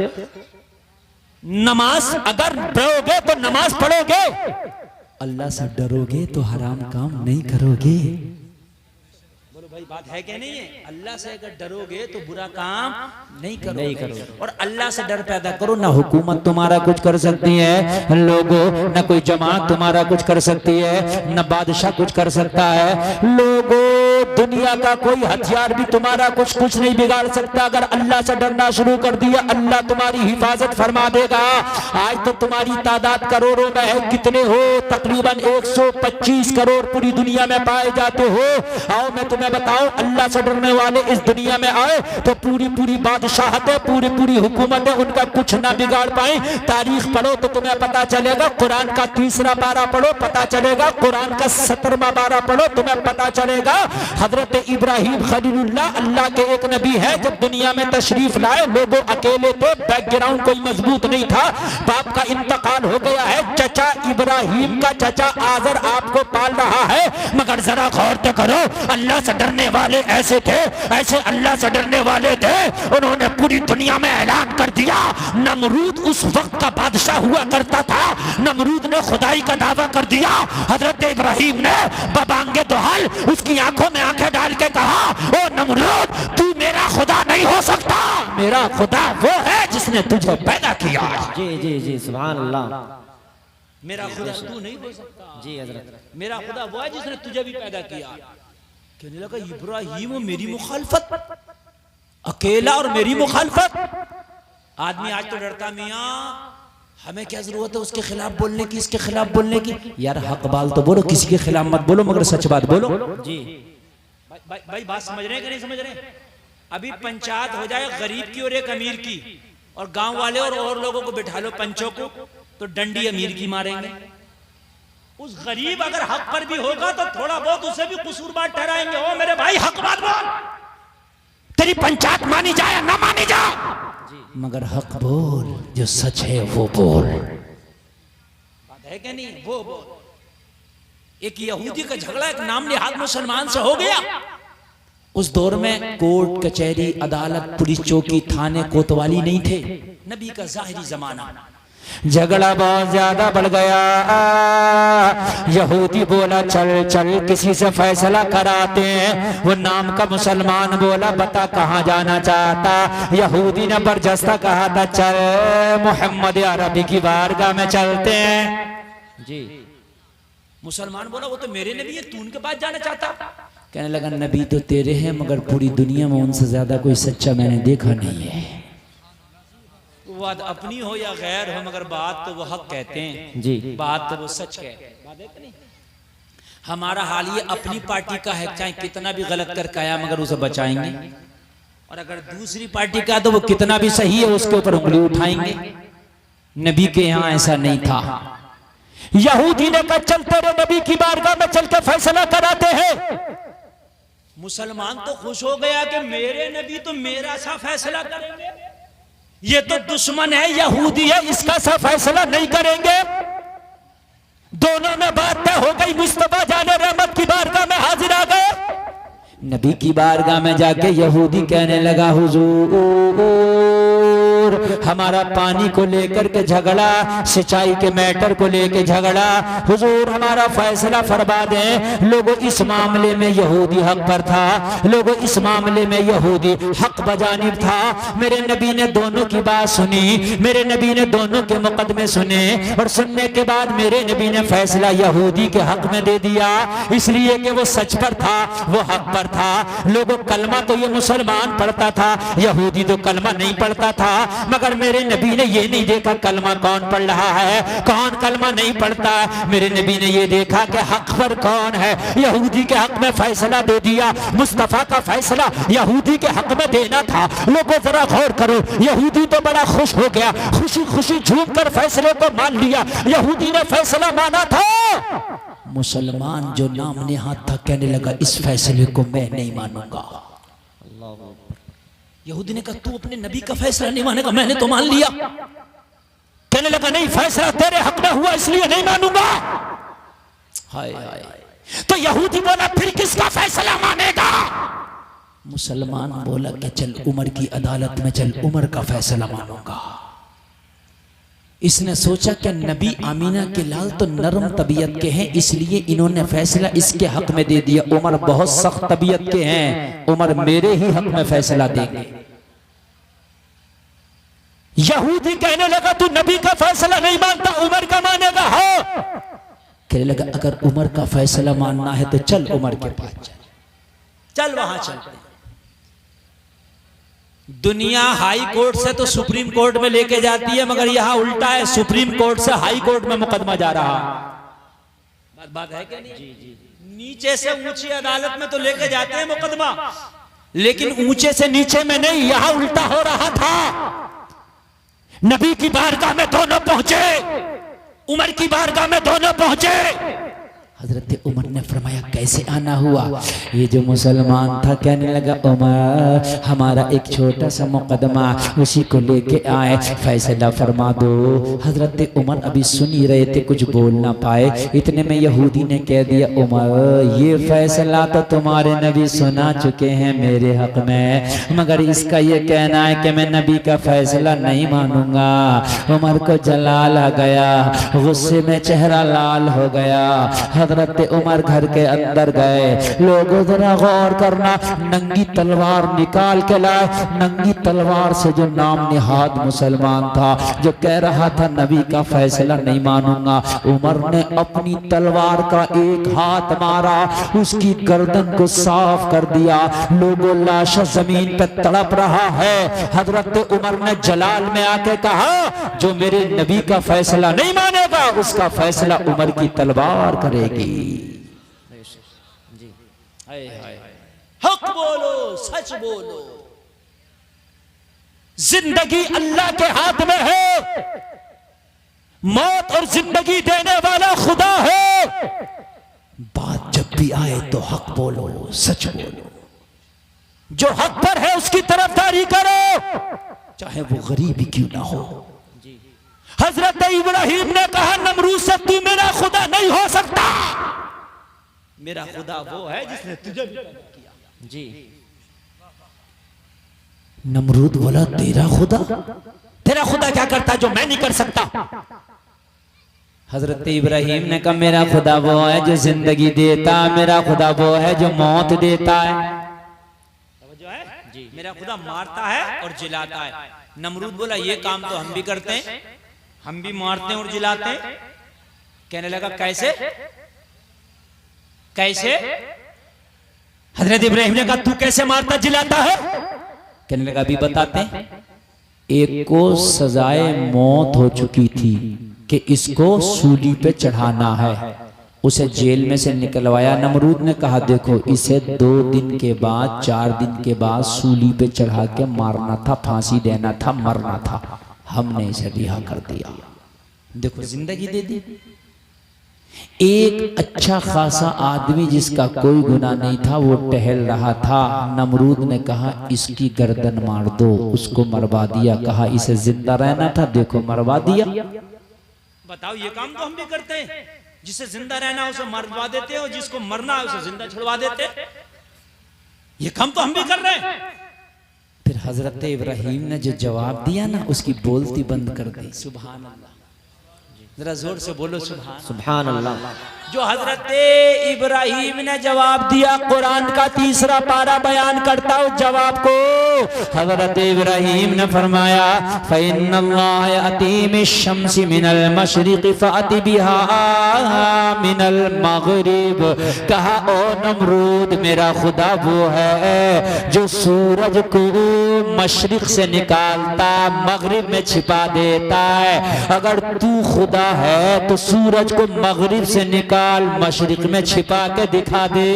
नमाज अगर डरोगे तो नमाज पढ़ोगे, अल्लाह से डरोगे तो हराम काम नहीं करोगे। बोलो भाई बात है क्या नहीं है? अल्लाह से अगर डरोगे तो बुरा काम नहीं करोगे। और अल्लाह से डर पैदा करो। ना हुकूमत तुम्हारा कुछ कर सकती है लोगों, न कोई जमात तुम्हारा कुछ कर सकती है, न बादशाह कुछ कर सकता है लोगों। दुनिया का कोई हथियार भी तुम्हारा कुछ नहीं बिगाड़ सकता। अगर अल्लाह से डरना शुरू कर दिया, अल्लाह तुम्हारी हिफाजत फरमा देगा। आज तो तुम्हारी तादाद करोड़ों में है, कितने हो? तकरीबन 125 करोड़ पूरी दुनिया में पाए जाते हो। आओ मैं तुम्हें बताऊं, अल्लाह से डरने वाले इस दुनिया में आए तो पूरी बादशाहतें, पूरी हुकूमतें उनका कुछ ना बिगाड़ पाए। तारीख पढ़ो तो तुम्हें पता चलेगा। कुरान का 3रा पारा पढ़ो, पता चलेगा। कुरान का 17वां पारा पढ़ो, तुम्हें पता चलेगा। हजरत इब्राहिम खलीलुल्लाह अल्लाह के एक नबी है। जब दुनिया में तशरीफ लाए, लोगों अकेले थे, बैकग्राउंड कोई मजबूत नहीं था, बाप का इंतकाल हो गया है। चचा इब्राहिम का चचा आजर आपको पाल रहा है। मगर जरा गौर तो करो, अल्लाह से डरने वाले ऐसे थे, ऐसे अल्लाह से डरने वाले थे, उन्होंने पूरी दुनिया में ऐलान कर दिया। नमरूद उस वक्त का बादशाह हुआ करता था, नमरूद ने खुदाई का दावा कर दिया। हजरत इब्राहिम ने बबांगे दोहल उसकी आंखों में आंखें डाल के कहा, ओ नमरूद तू मेरा खुदा नहीं हो सकता, मेरा खुदा वो है जिसने तुझे पैदा किया। जी जी जी सुभान अल्लाह। मेरा खुदा तू नहीं हो सकता जी हजरत, मेरा खुदा वो है जिसने तुझे भी पैदा किया। कहने लगा इब्राहिम मेरी मुखालफत, अकेला और मेरी मुखालफत। आदमी आज तो डरता, मियां हमें क्या जरूरत है उसके खिलाफ बोलने की, इसके खिलाफ बोलने की। यार हक बाल तो बोलो, किसी के खिलाफ मत बोलो, मगर सच बात बोलो। जी भाई बात समझ रहे हैं कि नहीं समझ रहे? अभी पंचायत हो जाए गरीब की और एक अमीर की, और गांव वाले और लोगों को बिठा लो पंचों को, तो डंडी अमीर की मारेंगे। उस गरीब अगर हक पर भी होगा तो थोड़ा बहुत उसे भी कसूरवार ठहराएंगे। ओ मेरे भाई हक बात बोल, तेरी पंचायत मानी जाए या ना मानी जाए, मगर हक बोल, जो सच है वो बोल। बात है कि नहीं? वो बोल। एक यहूदी का झगड़ा एक नाम निहाद मुसलमान से हो गया। उस दौर में कोर्ट कचहरी अदालत पुलिस चौकी थाने कोतवाली नहीं थे, नबी का जाहिरी जमाना। झगड़ा बहुत ज्यादा बढ़ गया। यहूदी बोला चल चल किसी से फैसला कराते हैं। वो नाम का मुसलमान बोला बता कहाँ जाना चाहता। यहूदी ने बरजस्ता कहा था चल मोहम्मद अरबी की बारगाह में चलते हैं। जी मुसलमान बोला वो तो मेरे नबी है, तू उनके पास जाना चाहता? कहने लगा नबी तो तेरे हैं, मगर पूरी दुनिया में उनसे ज्यादा कोई सच्चा मैंने देखा नहीं है। बात अपनी हो या गैर हो, मगर बात तो वो हक कहते हैं। जी बात तो वो सच कहते हैं। बात है कि नहीं? हमारा हाल ये अपनी पार्टी का है, चाहे कितना भी गलत करके आया मगर उसे बचाएंगे, और अगर दूसरी पार्टी का तो वो कितना भी सही है उसके ऊपर उंगली उठाएंगे। नबी के यहाँ ऐसा नहीं था। यहूदी ने कहा चल तेरे नबी की बारगाह में चल के फैसला कराते हैं। मुसलमान तो खुश हो गया कि मेरे नबी तो मेरा सा फैसला करेंगे। ये तो दुश्मन है, यहूदी है, इसका सा फैसला नहीं करेंगे। दोनों में बात तय हो गई। मुस्तफा जाने रहमत की बारगाह में हाजिर आ गए। नबी की बारगाह में जाके यहूदी कहने लगा हुजूर हमारा पानी को लेकर के झगड़ा, सिंचाई के मैटर को लेकर झगड़ा, हुजूर हमारा फैसला फरमा दें। लोगों इस मामले में यहूदी हक पर था, लोगों इस मामले में यहूदी हक बजानिब था। मेरे नबी ने दोनों की बात सुनी, मेरे नबी ने दोनों के मुकदमे सुने और सुनने के बाद मेरे नबी ने फैसला यहूदी के हक में दे दिया, इसलिए कि वो सच पर था, वो हक पर था। लोगों कलमा तो ये मुसलमान पढ़ता था, यहूदी तो कलमा नहीं पढ़ता था, मगर मेरे नबी ने ये नहीं देखा कलमा कौन पढ़ रहा है, कौन कलमा नहीं पढ़ता। मेरे नबी ने ये देखा कि हक पर कौन है, यहूदी के हक में फैसला दे दिया। मुस्तफा का फैसला यहूदी के हक में देना था। लोगों जरा गौर करो, यहूदी तो बड़ा खुश हो गया, खुशी खुशी झूम कर फैसले को मान लिया। यहूदी ने फैसला माना था, मुसलमान जो नाम नेहात था कहने लगा इस फैसले को मैं नहीं मानूंगा। यहूदी ने कहा तू अपने नबी का फैसला नहीं मानेगा, मैंने तो मान लिया। कहने लगा नहीं, फैसला तेरे हक में हुआ इसलिए नहीं मानूंगा। हाय हाय। तो यहूदी बोला फिर किसका फैसला मानेगा? मुसलमान बोला कि चल उमर की अदालत में चल, उमर का फैसला मानूंगा। इसने सोचा कि नबी आमीना के लाल तो नरम तबीयत के हैं, इसलिए इन्होंने फैसला इसके हक में दे दिया। उमर बहुत सख्त तबीयत के हैं, उमर मेरे ही हक में फैसला देंगे। यहूदी कहने लगा तू नबी का फैसला नहीं मानता, उमर का मानेगा? हो कहने लगा अगर उमर का फैसला मानना है तो चल उमर के पास चल वहां चलते। दुनिया हाई कोर्ट से तो सुप्रीम कोर्ट में लेके जाती है, मगर यहां उल्टा है, सुप्रीम कोर्ट से हाई कोर्ट में मुकदमा जा रहा। बात है क्या नहीं? नीचे से ऊंची अदालत में तो लेके जाते हैं मुकदमा, लेकिन ऊंचे से नीचे में नहीं। यहां उल्टा हो रहा था। नबी की बारगाह में दोनों पहुंचे, उमर की बारगाह में दोनों पहुंचे। हजरत उमर ने फरमाया कैसे आना हुआ? ये जो मुसलमान था कहने लगा उमर हमारा एक छोटा सा मुकदमा, उसी को लेके आए, फैसला फरमा दो। हजरत उमर अभी सुन ही रहे थे, कुछ बोल ना पाए। इतने में यहूदी ने कह दिया उमर ये फैसला तो तुम्हारे नबी सुना चुके हैं मेरे हक में, मगर इसका ये कहना है कि मैं नबी का फैसला नहीं मानूंगा। उमर को जलाल आ गया, गुस्से में चेहरा लाल हो गया। हजरत उमर घर के अंदर गए। लोगों जरा गौर करना, नंगी तलवार निकाल के लाए। नंगी तलवार से जो नाम निहाद मुसलमान था, जो कह रहा था नबी का फैसला नहीं मानूंगा, उमर ने अपनी तलवार का एक हाथ मारा, उसकी गर्दन को साफ कर दिया। लोगों लाश जमीन पे तड़प रहा है। हजरत उमर ने जलाल में आके कहा जो मेरे नबी का फैसला नहीं मानेगा उसका फैसला उमर की तलवार करेगी। हक बोलो, सच बोलो। जिंदगी अल्लाह के हाथ में है, मौत और जिंदगी देने वाला खुदा है। बात जब भी आए तो हक बोलो, सच बोलो। जो हक पर है उसकी तरफदारी करो, चाहे वो गरीब ही क्यों ना हो। हजरत इब्राहिम ने कहा नमरूद से तू मेरा खुदा नहीं हो सकता, मेरा खुदा वो है जिसने तुझे पैदा किया। जी। नमरूद बोला तेरा खुदा? तेरा खुदा क्या करता जो मैं नहीं कर सकता? हजरत इब्राहिम ने कहा मेरा खुदा वो है जो जिंदगी देता, मेरा खुदा वो है जो मौत देता है। जी। मेरा खुदा मारता है और जिलाता है। नमरूद बोला ये काम तो हम भी करते हैं, हम भी मारते हैं और जिलाते हैं। कहने लगा कैसे कैसे? हजरत इब्राहिम ने कहा तू कैसे मारता जिलाता है? कहने लगा अभी बताते हैं। एक को सजाए मौत हो चुकी थी कि इसको सूली पे चढ़ाना है, उसे जेल में से निकलवाया। नमरूद ने कहा देखो इसे 2 दिन के बाद 4 दिन के बाद सूली पे चढ़ा के मारना था, फांसी देना था, मरना था, हमने इसे रिहा कर दिया। देखो जिंदगी दे दी। एक अच्छा खासा आदमी जिसका कोई गुनाह नहीं था वो टहल रहा था। नमरूद ने कहा इसकी गर्दन मार दो, उसको मरवा दिया। कहा इसे जिंदा रहना था, देखो मरवा दिया। बताओ ये काम तो हम भी करते हैं, जिसे जिंदा रहना है उसे मरवा देते हैं और जिसको मरना है उसे जिंदा छुड़वा देते हैं। ये काम तो हम भी कर रहे हैं। फिर हजरत इब्राहिम ने जो जवाब दिया ना उसकी बोलती बंद कर दी। सुभान अल्लाह, जरा जोर से बोलो सुभान अल्लाह। जो हजरत इब्राहिम ने जवाब दिया, कुरान का तीसरा पारा बयान करता हूँ जवाब को। हजरत इब्राहिम ने फरमाया फ़इन्नल्लाह यअती मिश्शम्सि मिनल मशरिक़ि फ़अति बिहा मिनल मग़रिब। कहा ओ नमरूद, मेरा खुदा वो है जो सूरज को मशरिक से निकालता मगरिब में छिपा देता है। अगर तू खुदा है तो सूरज को मगरिब से निकाल मशरिक में छिपा के दिखा दे।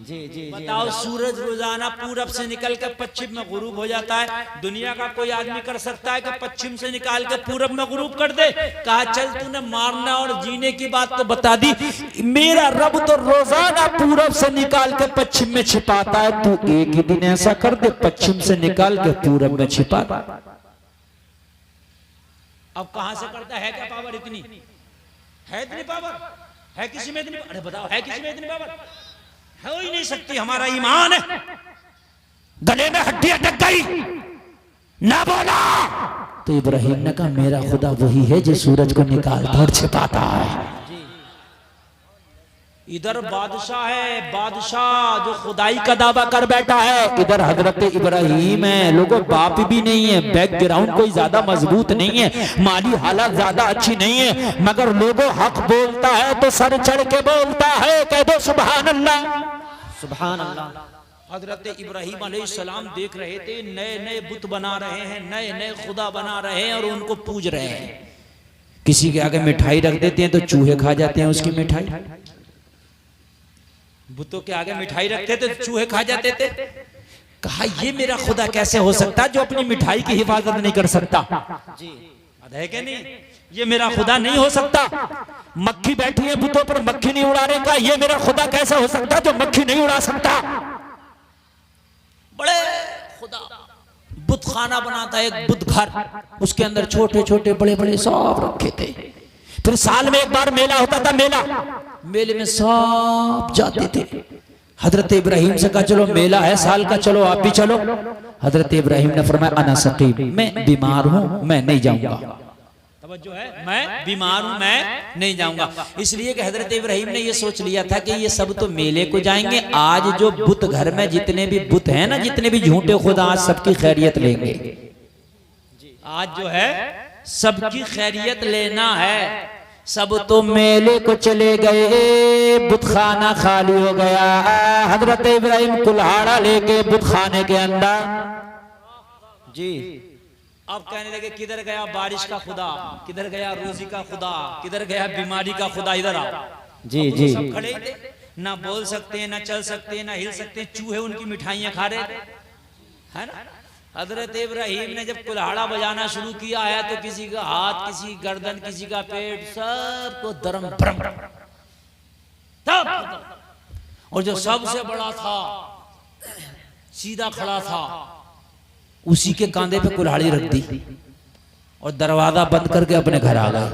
जी बताओ, सूरज रोजाना पूरब से निकल के पश्चिम में गुरूब हो जाता है। दुनिया का कोई आदमी कर सकता है कि पश्चिम से निकाल के पूरब में गुरूब कर दे? कहा चल तूने मारना और जीने की बात तो बता दी, मेरा रब तो रोजाना पूरब से निकाल के पश्चिम में छिपाता है, तू एक ही दिन ऐसा कर दे पश्चिम से निकाल के पूरब में छिपा। अब कहां से करता है? क्या पावर इतनी है? इतनी पावर है किसी में? इतनी, अरे बताओ, है किसी में इतनी पावर? हो ही नहीं सकती। हमारा ईमान है, गले में हड्डी अटक गई, ना बोला तो इब्राहिम ने कहा मेरा खुदा वही है जो सूरज को निकालता और छिपाता है। इधर बादशाह है, बादशाह जो खुदाई का दावा कर बैठा है, इधर हजरत इब्राहिम है। लोगों बाप भी नहीं है, बैकग्राउंड कोई ज्यादा मजबूत नहीं है, माली हालत ज्यादा अच्छी नहीं है, मगर लोगों हक बोलता है तो सर चढ़ के बोलता है। कह दो सुभान अल्लाह, सुभान अल्लाह। हजरत इब्राहिम अलैहिस्सलाम देख रहे थे, नए नए बुत बना रहे हैं, नए नए खुदा बना रहे हैं और उनको पूज रहे हैं। किसी के आगे मिठाई रख देते हैं तो चूहे खा जाते हैं उसकी मिठाई। बुतों के आगे मिठाई रखते थे तो चूहे खा जाते थे। कहा ये मेरा खुदा कैसे हो सकता है जो अपनी मिठाई की हिफाजत नहीं कर सकता? है कि नहीं? ये मेरा खुदा नहीं हो सकता। मक्खी बैठी है बुतों पर, मक्खी नहीं उड़ाने का, ये मेरा खुदा कैसे हो सकता जो मक्खी नहीं उड़ा सकता? बड़े खुदा बुत खाना बनाता है, एक बुत घर, उसके अंदर छोटे छोटे बड़े बड़े सब रखे थे। फिर साल में एक बार मेला होता था, मेले में सब जाते थे। हजरत इब्राहिम से कहा चलो मेला है साल का, चलो आप भी चलो। हजरत इब्राहिम ने फरमाया अना सकीम, मैं बीमार हूं, मैं नहीं जाऊंगा। तवज्जो है, मैं बीमार हूं, मैं नहीं जाऊंगा। इसलिए कि हजरत इब्राहिम ने ये सोच लिया था कि ये सब तो मेले को जाएंगे, आज जो बुत घर में जितने भी बुत हैं ना, जितने भी झूठे खुदा, आज सबकी खैरियत लेंगे। आज जो है सबकी खैरियत लेना है। सब तो मेले को चले गए, बुतखाना खाली हो गया। हजरत इब्राहिम कुल्हाड़ा लेके बुतखाने के अंदर जी। अब कहने लगे किधर गया बारिश का खुदा, किधर गया रोजी का खुदा, किधर गया बीमारी का खुदा, इधर आओ। जी जी। सब खड़े थे, ना बोल सकते, ना चल सकते, ना हिल सकते, चूहे उनकी मिठाइयां खा रहे थे, है ना। हजरत इब्राहिम ने जब कुल्हाड़ा बजाना शुरू किया है तो किसी का हाथ, किसी गर्दन, किसी का पेट, सबको दरम भरम। और जो सबसे बड़ा था, सीधा खड़ा था, उसी के कांधे पे कुल्हाड़ी रख दी और दरवाजा बंद करके अपने घर आ गए।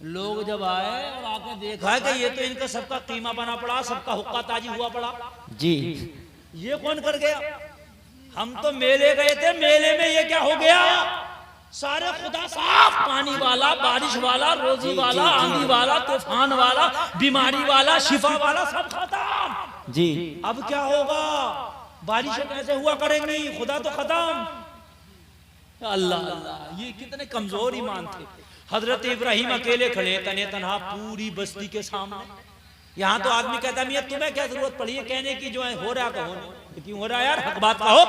लोग जब आए और आके देखा कि ये तो इनका सबका कीमा बना पड़ा, सबका हुक्का ताजी हुआ पड़ा जी। ये कौन कर गया? हम तो मेले गए थे, मेले में ये क्या हो गया? सारे खुदा साफ, पानी वाला, बारिश वाला, रोजी वाला, आंधी वाला, तूफान वाला, बीमारी वाला, शिफा वाला, सब खत्म जी। अब क्या होगा? बारिशें कैसे हुआ करेंगी? खुदा तो खत्म। अल्लाह अल्लाह, ये कितने कमजोर ईमान थे। हजरत इब्राहिम अकेले खड़े तने तनहा पूरी बस्ती के सामने। यहाँ तो आदमी कहता है मियां तुम्हें क्या जरूरत पड़ी है कहने की, जो है हो रहा कहो, क्यों हो रहा है यार, हक बात कहो।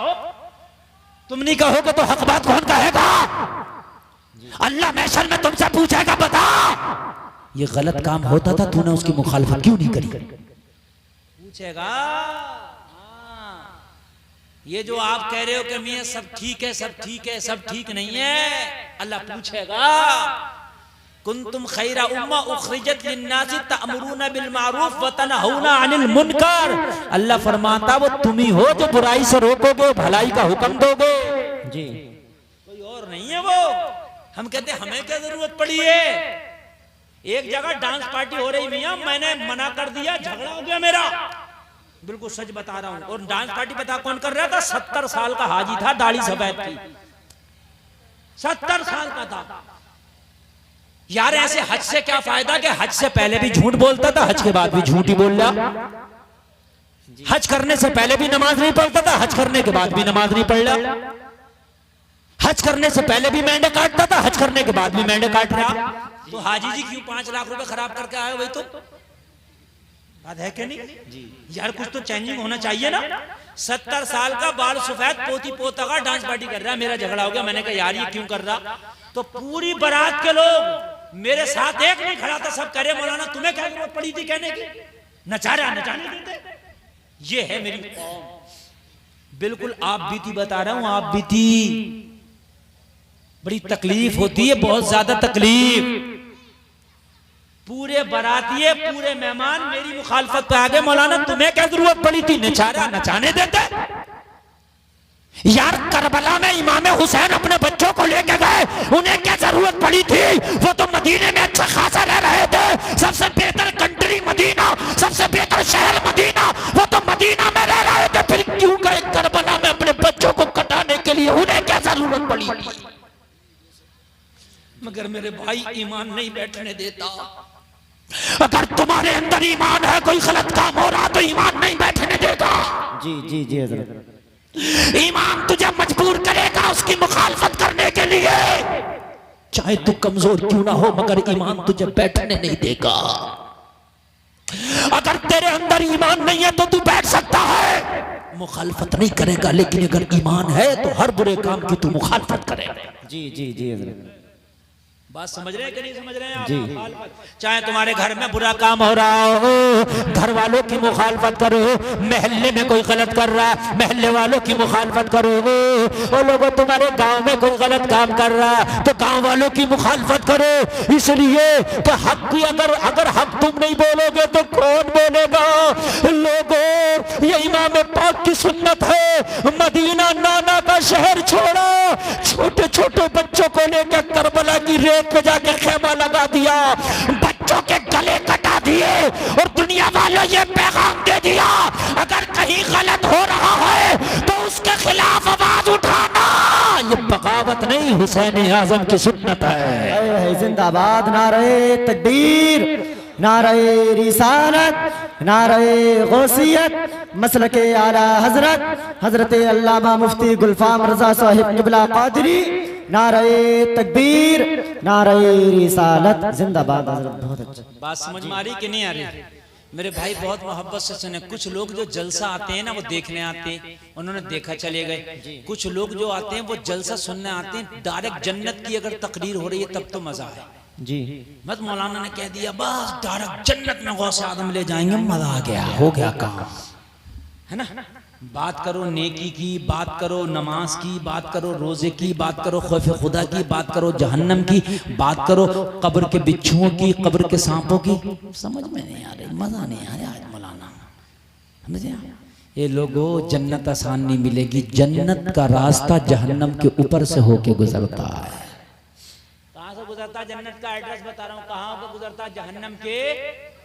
तुम नहीं कहोगे तो हक बात कौन कहेगा? अल्लाह महशर में तुमसे पूछेगा, बता ये गलत काम होता था, तूने उसकी मुखालफत क्यों नहीं करी? पूछेगा। ये जो आप कह रहे हो कि मियां सब ठीक है, सब ठीक है, सब ठीक नहीं है, अल्लाह पूछेगा। कुंतुम खैरा उम्मा उखरिजत लिन्नासी तअमुरूना बिल मारूफ व तनहौना अनिल मुनकर। अल्लाह फरमाता वो तुम ही हो जो बुराई से रोकोगे, भलाई का हुक्म दोगे जी, कोई और नहीं है वो। हम कहते हैं हमें क्या जरूरत पड़ी है? एक जगह डांस पार्टी हो रही मियां, मैंने मना कर दिया, झगड़ा हो गया मेरा, बिल्कुल सच बता रहा हूं। और डांस पार्टी पता कौन कर रहा था? 70 साल का हाजी था, दाढ़ी सफेद थी, 70 साल का था। यार ऐसे हज से क्या फायदा कि हज से पहले भी झूठ बोलता था, हज के बाद भी झूठ ही बोल रहा। हज करने से पहले भी नमाज नहीं पढ़ता था, हज करने के बाद भी नमाज नहीं पढ़ रहा। हज करने से पहले भी मेंढे काटता था, हज करने के बाद भी मेंढे काट रहा। तो हाजी जी क्यों 5 लाख रुपए खराब करके आए? वही तो बात है कि नहीं जी? यार कुछ तो चेंजिंग होना चाहिए ना। 70 साल का बाल सफेद, पोती पोता का डांस पार्टी कर रहा है। मेरा झगड़ा हो गया, मैंने कहा यार ये क्यों कर रहा? तो पूरी बारात के लोग मेरे साथ एक नहीं खड़ा था, सब करे मौलाना तुम्हें क्या जरूरत पड़ी थी कहने की? नचा रहा, नचाने देते। ये है मेरी कौम। बिल्कुल आप बीती बता रहा हूं, आप बीती। बड़ी तकलीफ होती है, बहुत ज्यादा तकलीफ। पूरे बरातिये, पूरे मेहमान मेरी मुखालफत पे आ गए, मौलाना तुम्हें क्या जरूरत पड़ी थी? नचारा, नचाने देते। यार करबला में इमाम हुसैन अपने बच्चों को लेके गए, उन्हें क्या जरूरत पड़ी थी? वो तो मदीने में अच्छा खासा रह रहे थे, सबसे बेहतर कंट्री मदीना, सबसे बेहतर शहर मदीना, वो तो मदीना में रह रहे थे। फिर क्यों गए करबला में अपने बच्चों को कटाने के लिए? उन्हें क्या जरूरत पड़ी? मगर मेरे भाई ईमान नहीं बैठने देता। अगर तुम्हारे अंदर ईमान है, कोई गलत काम हो रहा तो ईमान नहीं बैठने देगा। जी जी जी हज़रत। ईमान तुझे मजबूर करेगा उसकी मुखालफत करने के लिए, चाहे तू कमजोर क्यों ना हो, मगर ईमान तुझे बैठने नहीं देगा। अगर तेरे अंदर ईमान नहीं है तो तू बैठ सकता है, मुखालफत नहीं करेगा, लेकिन अगर ईमान है तो हर बुरे काम की तू मुखालफत करेगा। जी जी जी हज़रत। बात समझ रहे हैं कि नहीं समझ रहे हैं आप? जी। चाहे तुम्हारे घर में बुरा काम हो रहा हो, घर वालों की मुखालफत करो। महल्ले में कोई गलत कर रहा है, महल्ले वालों की मुखालफत करो। और लोगों तुम्हारे गांव में कोई गलत काम कर रहा है तो गांव वालों की मुखालफत करो। इसलिए कि हक की अगर हक तुम नहीं बोलोगे तो कौन बोलेगा? लोगों ये इमाम पाक की सुन्नत है। मदीना नाना का शहर छोड़ा, छोटे छोटे बच्चों को लेकर करबला की रेत पे जाके खेमा लगा दिया, बच्चों के गले कटा दिए और दुनिया वालों ये पैगाम दे दिया अगर कहीं गलत हो रहा है तो उसके खिलाफ आवाज उठाना। ये बगावत नहीं, हुसैन आजम की सुन्नत है। जिंदाबाद। नारे तकबीर, नारे रिसालत, नारे गौसियत, मसलके आला हजरत हजरत अल्लामा मुफ्ती गुलफाम रजा साहिब क़िबला क़ादरी। नारे तकबीर, नारे रिसालत, जिंदाबाद हजरत। बहुत अच्छा। बात समझ में आ रही कि नहीं आ रही? मेरे भाई बहुत मोहब्बत से सुने। कुछ लोग जो जलसा आते हैं ना वो देखने आते हैं, उन्होंने देखा चले गए। कुछ लोग जो आते हैं वो जलसा सुनने आते हैं, डायरेक्ट जन्नत की अगर तकरीर हो रही है तब तो मजा है जी। मत मौलाना ने कह दिया बस डायरेक्ट जन्नत में गौसे आदम ले जाएंगे, मजा आ गया, हो गया काम, है ना? बात करो नेकी की, बात करो नमाज की, बात करो रोजे की, बात करो खौफ खुदा की, बात करो जहन्नम की, बात करो कब्र के बिच्छुओं की, कब्र के सांपों की। समझ में नहीं आ रही, मजा नहीं आ रहा आज मौलाना। समझे? ये लोगों जन्नत आसान नहीं मिलेगी, जन्नत का रास्ता जहन्नम के ऊपर से होके गुजरता है। कहां से गुजरता? जन्नत का एड्रेस बता रहा हूं, कहां होकर गुजरता? जहन्नम के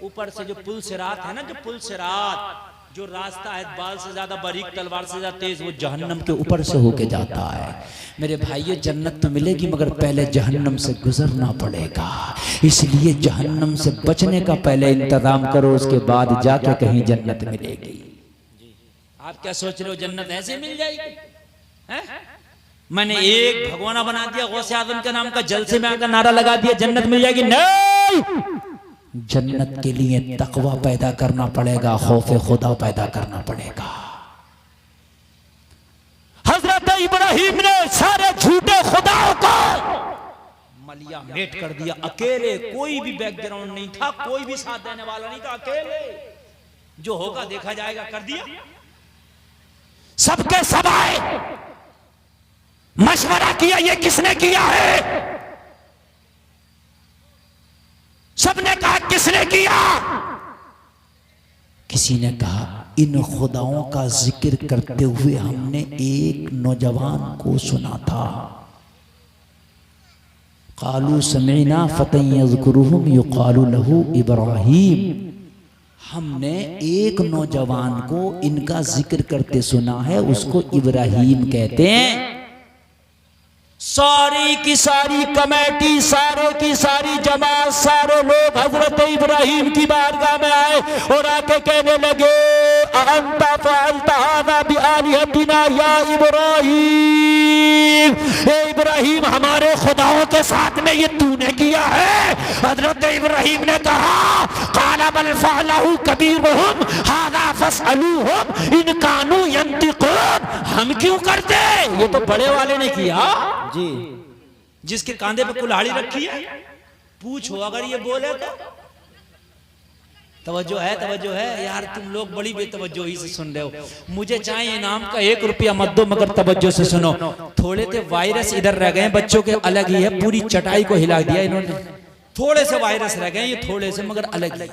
ऊपर से। जो पुल सिरात है ना, जो पुल सिरात, जो रास्ता है बाल से ज्यादा बारीक, तलवार से ज्यादा तेज, वो जहन्नम के ऊपर से होके जाता है। मेरे भाइयों जन्नत तो मिलेगी मगर पहले जहन्नम से गुजरना पड़ेगा। इसलिए जहन्नम से बचने का पहले इंतजाम करो, उसके बाद जाके कहीं जन्नत मिलेगी। आप क्या सोच रहे हो जन्नत ऐसे मिल जाएगी? है? मैंने एक भगवाना बना दिया, गौसे आजम के नाम का, जलसे में आकर नारा लगा दिया जन्नत मिल जाएगी। नहीं, जन्नत के लिए तकवा पैदा करना पड़ेगा, खौफे खुदा पैदा करना पड़ेगा। हजरत इब्राहिम ने सारे झूठे खुदाओं को मलिया मेट कर दिया, अकेले, कोई भी बैकग्राउंड नहीं था, कोई भी साथ देने वाला नहीं था, अकेले। जो होगा देखा जाएगा कर दिया। सबके सब आए, मशवरा किया, ये किसने किया है? सबने कहा किसने किया? किसी ने कहा इन खुदाओं का जिक्र करते हुए हमने एक नौजवान को सुना था। कालू समीना फतन यज़कुरुहुम युक़ालु लहू इब्राहीम। हमने एक नौजवान को इनका जिक्र करते सुना है, उसको इब्राहिम कहते हैं। सारी की सारी कमेटी, सारे की सारी जमात, सारे लोग हजरत इब्राहिम की बारगाह में आए और आके कहने लगे, अंता फ़अल्ता हाज़ा बिआलिहतिना या इब्राहिम, ए इब्राहिम हमारे खुदाओं के साथ में ये तूने किया है। हजरत इब्राहिम ने कहा, क़ाला बल फ़अलहु कबीरुहुम हाज़ा फ़स्अलूहुम इन कानू यंतिक़ून, हम क्यों करते, ये तो बड़े वाले ने किया जी। जिसके कांधे पे कुल्हाड़ी रखी है, पूछो अगर ये बोले तो। तवज्जो है यार, तुम लोग बड़ी बेतवज्जोही से सुन रहे हो। मुझे चाहे इनाम का 1 रुपया मत दो, मगर तवज्जो से सुनो। थोड़े से वायरस इधर रह गए, बच्चों के अलग ही है, पूरी चटाई को हिला दिया इन्होंने। थोड़े से वायरस रह गए, ये थोड़े से मगर अलग ही।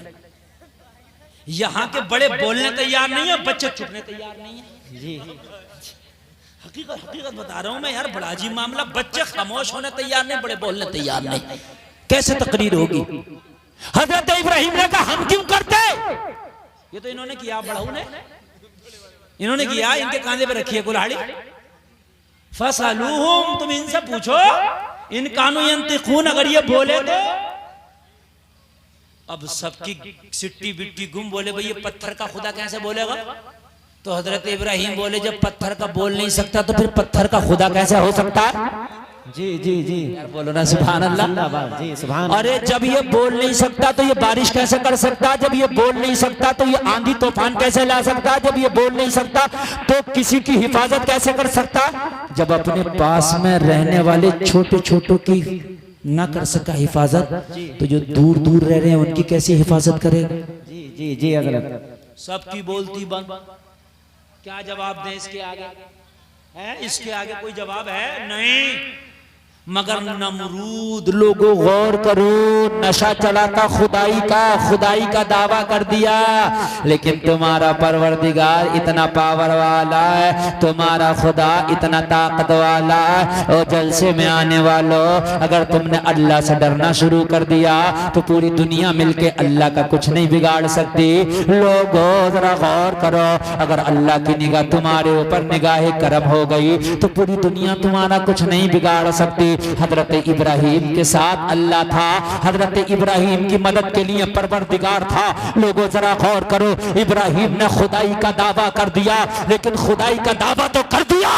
यहाँ के बड़े बोलने तैयार नहीं है, बच्चे चुपने तैयार नहीं है जी। हकीकत बता रहा हूं मैं यार, बड़ा अजीब मामला। बच्चे खामोश होने तैयार नहीं, बड़े बोलने तैयार नहीं। कैसे तकरीर होगी? हजरत इब्राहिम ने कहा, हम क्यों करते, ये तो इन्होंने किया, बड़ाऊ ने इन्होंने किया। इनके कांधे पे रखी है कुल्हाड़ी। फसलूहुम, तुम इनसे पूछो, इन कानू यंतिकून, अगर ये बोले तो। अब सबकी सिट्टी बिट्टी गुम, बोले भाई ये पत्थर का खुदा कैसे बोलेगा? तो हजरत इब्राहिम बोले, जब पत्थर का बोल नहीं सकता तो फिर पत्थर का खुदा कैसे हो सकता है? जी जी जी यार बोलो ना सुभान अल्लाह जी, सुभान। अरे जब ये बोल नहीं सकता तो ये बारिश कैसे कर सकता? जब ये बोल नहीं सकता तो ये आंधी तूफान कैसे ला सकता? जब ये बोल नहीं सकता तो किसी की हिफाजत कैसे कर सकता? जब अपने पास में रहने वाले छोटे छोटों की ना कर सका हिफाजत, तो जो दूर दूर रह रहे हैं उनकी कैसी हिफाजत करेगा? जी जी जी हजरत। सबकी बोलती बंद, क्या जवाब दें इसके आगे? है इसके आगे कोई जवाब है नहीं। मगर नमरूद, लोगों गौर करो, नशा चलाता खुदाई का दावा कर दिया, लेकिन तुम्हारा परवरदिगार इतना पावर वाला है, तुम्हारा खुदा इतना ताकत वाला है। और जलसे में आने वालों, अगर तुमने अल्लाह से डरना शुरू कर दिया तो पूरी दुनिया मिलके अल्लाह का कुछ नहीं बिगाड़ सकती। लोगों जरा गौर करो, अगर अल्लाह की निगाह तुम्हारे ऊपर निगाह करम हो गई तो पूरी दुनिया तुम्हारा कुछ नहीं बिगाड़ सकती। हजरत इब्राहिम के साथ अल्लाह था, हजरत इब्राहिम की मदद के लिए परवरदिगार था। लोगों जरा गौर करो, इब्राहिम ने खुदाई का दावा कर दिया, लेकिन खुदाई का दावा तो कर दिया,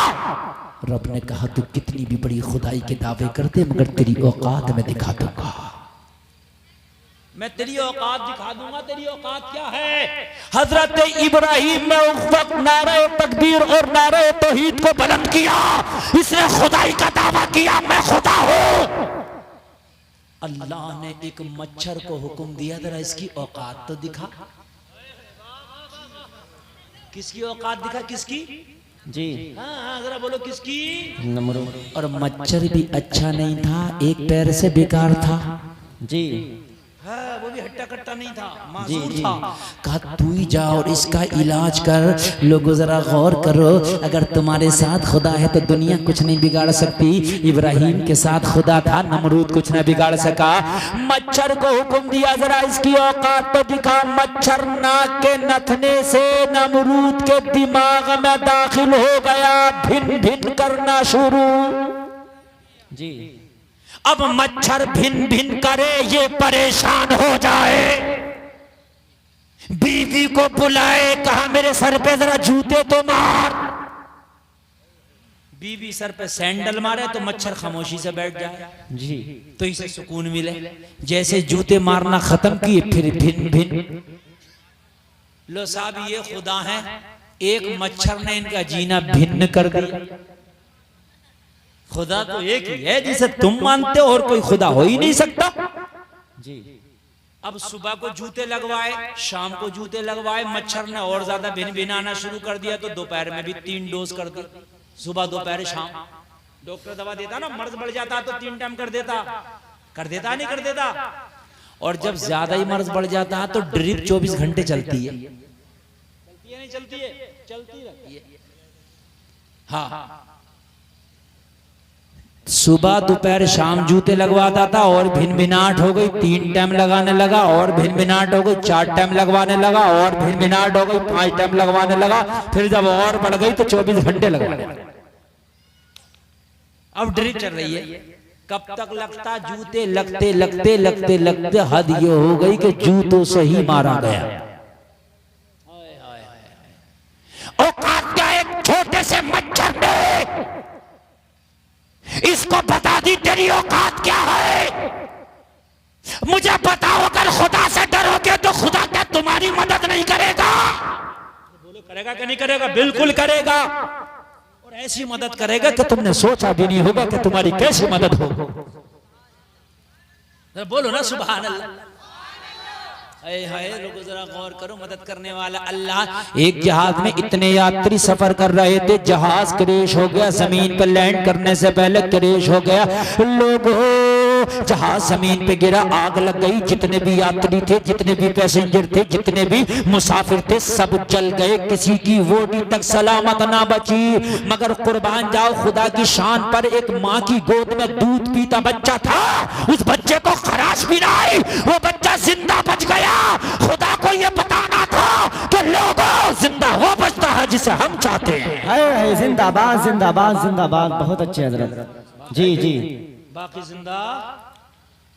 रब ने कहा तू कितनी भी बड़ी खुदाई के दावे कर दे, मगर तेरी औकात में दिखा दूंगा, मैं तेरी औकात दिखा दूंगा। तेरी औकात क्या है? हजरत इब्राहिम ने उस वक्त नारे तकबीर और नारे तौहीद को बुलंद किया, इसने खुदाई का दावा किया, मैं खुदा हूं। अल्लाह ने एक मच्छर को हुक्म दिया, जरा इसकी औकात तो दिखा। किसकी औकात दिखा? किसकी? जी हाँ जरा बोलो, किसकी? नमरूद। और मच्छर भी अच्छा नहीं था, एक पैर से बेकार था जी। हाँ, वो भी हट्टा कट्टा नहीं था, मासूर था। कहा तू ही जा और इसका इलाज कर। लोगों जरा गौर करो, अगर तुम्हारे साथ खुदा है तो दुनिया कुछ नहीं बिगाड़ सकती। इब्राहिम के साथ खुदा था, नमरूद कुछ नहीं बिगाड़ सका। मच्छर को हुक्म दिया, जरा इसकी औकात तो दिखा। मच्छर नाक के नथने से नमरूद के दिमाग में दाखिल हो गया, भिन भिन करना शुरू। जी अब मच्छर भिन भिन करे, ये परेशान हो जाए, बीवी को बुलाए, कहा मेरे सर पे जरा जूते तो मार। बीवी सर पे सैंडल मारे तो मच्छर खामोशी से बैठ जाए जी, तो इसे सुकून मिले। जैसे जूते मारना खत्म किए, फिर भिन भिन। लो साहब ये खुदा है, एक मच्छर ने इनका जीना भिन्न कर दिया। खुदा तो एक ही है जिसे तुम मानते हो, और कोई खुदा हो ही नहीं सकता जी। अब सुबह को जूते लगवाए, शाम को जूते लगवाए, मच्छर ने और ज्यादा भिन भिन आना शुरू कर दिया, तो दोपहर में भी 3 डोज कर दिया, सुबह दोपहर शाम। डॉक्टर दवा देता ना, मर्ज बढ़ जाता तो 3 टाइम कर देता नहीं कर देता। और जब ज्यादा ही मर्ज बढ़ जाता है तो ड्रिप 24 घंटे चलती है, नहीं चलती है, चलती रहती है। हाँ सुबह दोपहर शाम जूते लगवाता था और भिनभिनाट हो गई, 3 टाइम लगाने लगा और भिनभिनाट हो गई, 4 टाइम लगवाने लगा और भिनभिनाट हो गई, 5 टाइम लगवाने लगा, फिर जब और बढ़ गई तो 24 घंटे लगवाने लगा। अब ड्रिल चल रही है, कब तक लगता, जूते लगते लगते लगते लगते हद ये हो गई कि जूतों से ही मारा गया। औकात क्या एक छोटे से मच्छर ने इसको बता दी तेरी औकात क्या है। मुझे बताओ, अगर खुदा से डरोगे तो खुदा क्या तुम्हारी मदद नहीं करेगा? बोलो करेगा कि नहीं करेगा? बिल्कुल करेगा, और ऐसी मदद करेगा कि तुमने सोचा भी नहीं होगा कि तुम्हारी कैसी मदद हो। बोलो ना सुभान अल्लाह। हाय लोगों जरा गौर करो, मदद करने वाला अल्लाह। एक जहाज में इतने यात्री सफर कर रहे थे, जहाज क्रैश हो गया, जमीन पर लैंड करने से पहले क्रैश हो गया। लोगों जहाज जमीन पे गिरा, आग लग गई, जितने भी यात्री थे, जितने भी पैसेंजर थे, जितने भी मुसाफिर थे, सब जल गए, किसी की वोटी तक सलामत ना बची। मगर कुर्बान जाओ खुदा की शान पर, एक माँ की गोद में दूध पीता बच्चा था, उस बच्चे को खराश भी ना आई, वो बच्चा जिंदा बच गया। खुदा को ये बताना था कि लोगों जिंदा वो बचता है जिसे हम चाहते हैं। जिंदाबाद जिंदाबाद जिंदाबाद, बहुत अच्छे हजरत जी जी। बाकी जिंदा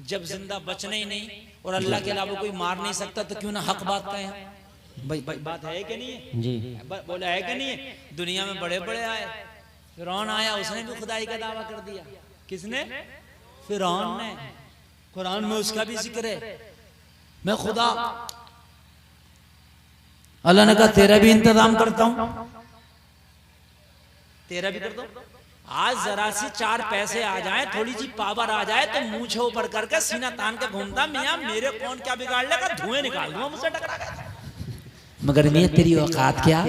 जब जिंदा बचना ही नहीं और अल्लाह के अलावा कोई मार नहीं सकता तो क्यों ना हक बात कहें। भाई बात है कि नहीं है जी? बोला है कि नहीं है? दुनिया में बड़े बड़े आए, फिरौन आया, उसने भी खुदाई का दावा कर दिया। किसने? फिरौन ने। कुरान में उसका भी जिक्र है, मैं खुदा। अल्लाह ने कहा तेरा भी इंतजाम करता हूं, तेरा भी करता हूं। आज जरा सी 4 पैसे आ जाए, थोड़ी सी पावर आ जाए तो मूंछ ऊपर करके सीना तान के घूमता, मियां मेरे कौन क्या बिगाड़ लेगा, धुएं निकाल दूंगा मुझसे टकरा के। मगर मियां तेरी औकात क्या,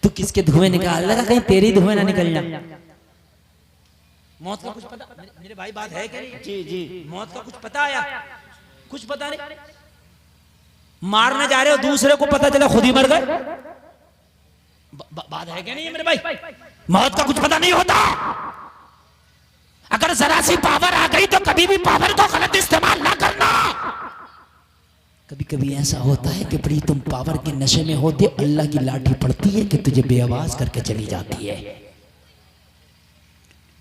तू किसके धुएं निकाल लेगा, कहीं तेरी धुएं ना निकल जाए। मौत का कुछ पता मेरे भाई, बात है कि नहीं? जी जी। मौत का कुछ पता आया? कुछ पता नहीं। मारने जा रहे हो, दूसरे को पता चला खुद ही मर गए। बात है क्या नहीं है मेरे भाई? मौत का कुछ पता नहीं होता। अगर जरा सी पावर आ गई तो कभी भी पावर को गलत इस्तेमाल ना करना। कभी कभी ऐसा होता है कि बड़ी तुम पावर के नशे में होते, अल्लाह की लाठी पड़ती है कि तुझे बेआवाज करके चली जाती है।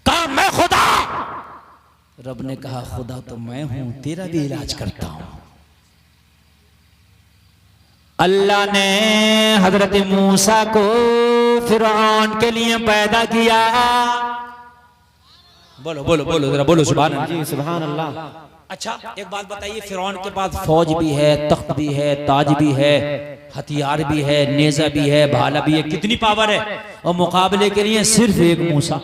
कहा मैं खुदा, रब ने कहा खुदा तो मैं हूं, तेरा भी इलाज करता हूं। अल्लाह ने हजरत मूसा को फिरौन के लिए पैदा किया। बोलो बोलो बोलो जरा बोलो सुभान अल्लाह। जी सुभान अल्लाह। अच्छा एक बात बताइए, फिरौन के पास फौज भी है, तख्त भी है, ताज भी है, हथियार भी है, नेजा भी है, भाला भी है, कितनी पावर है, और मुकाबले के लिए सिर्फ एक मूसा।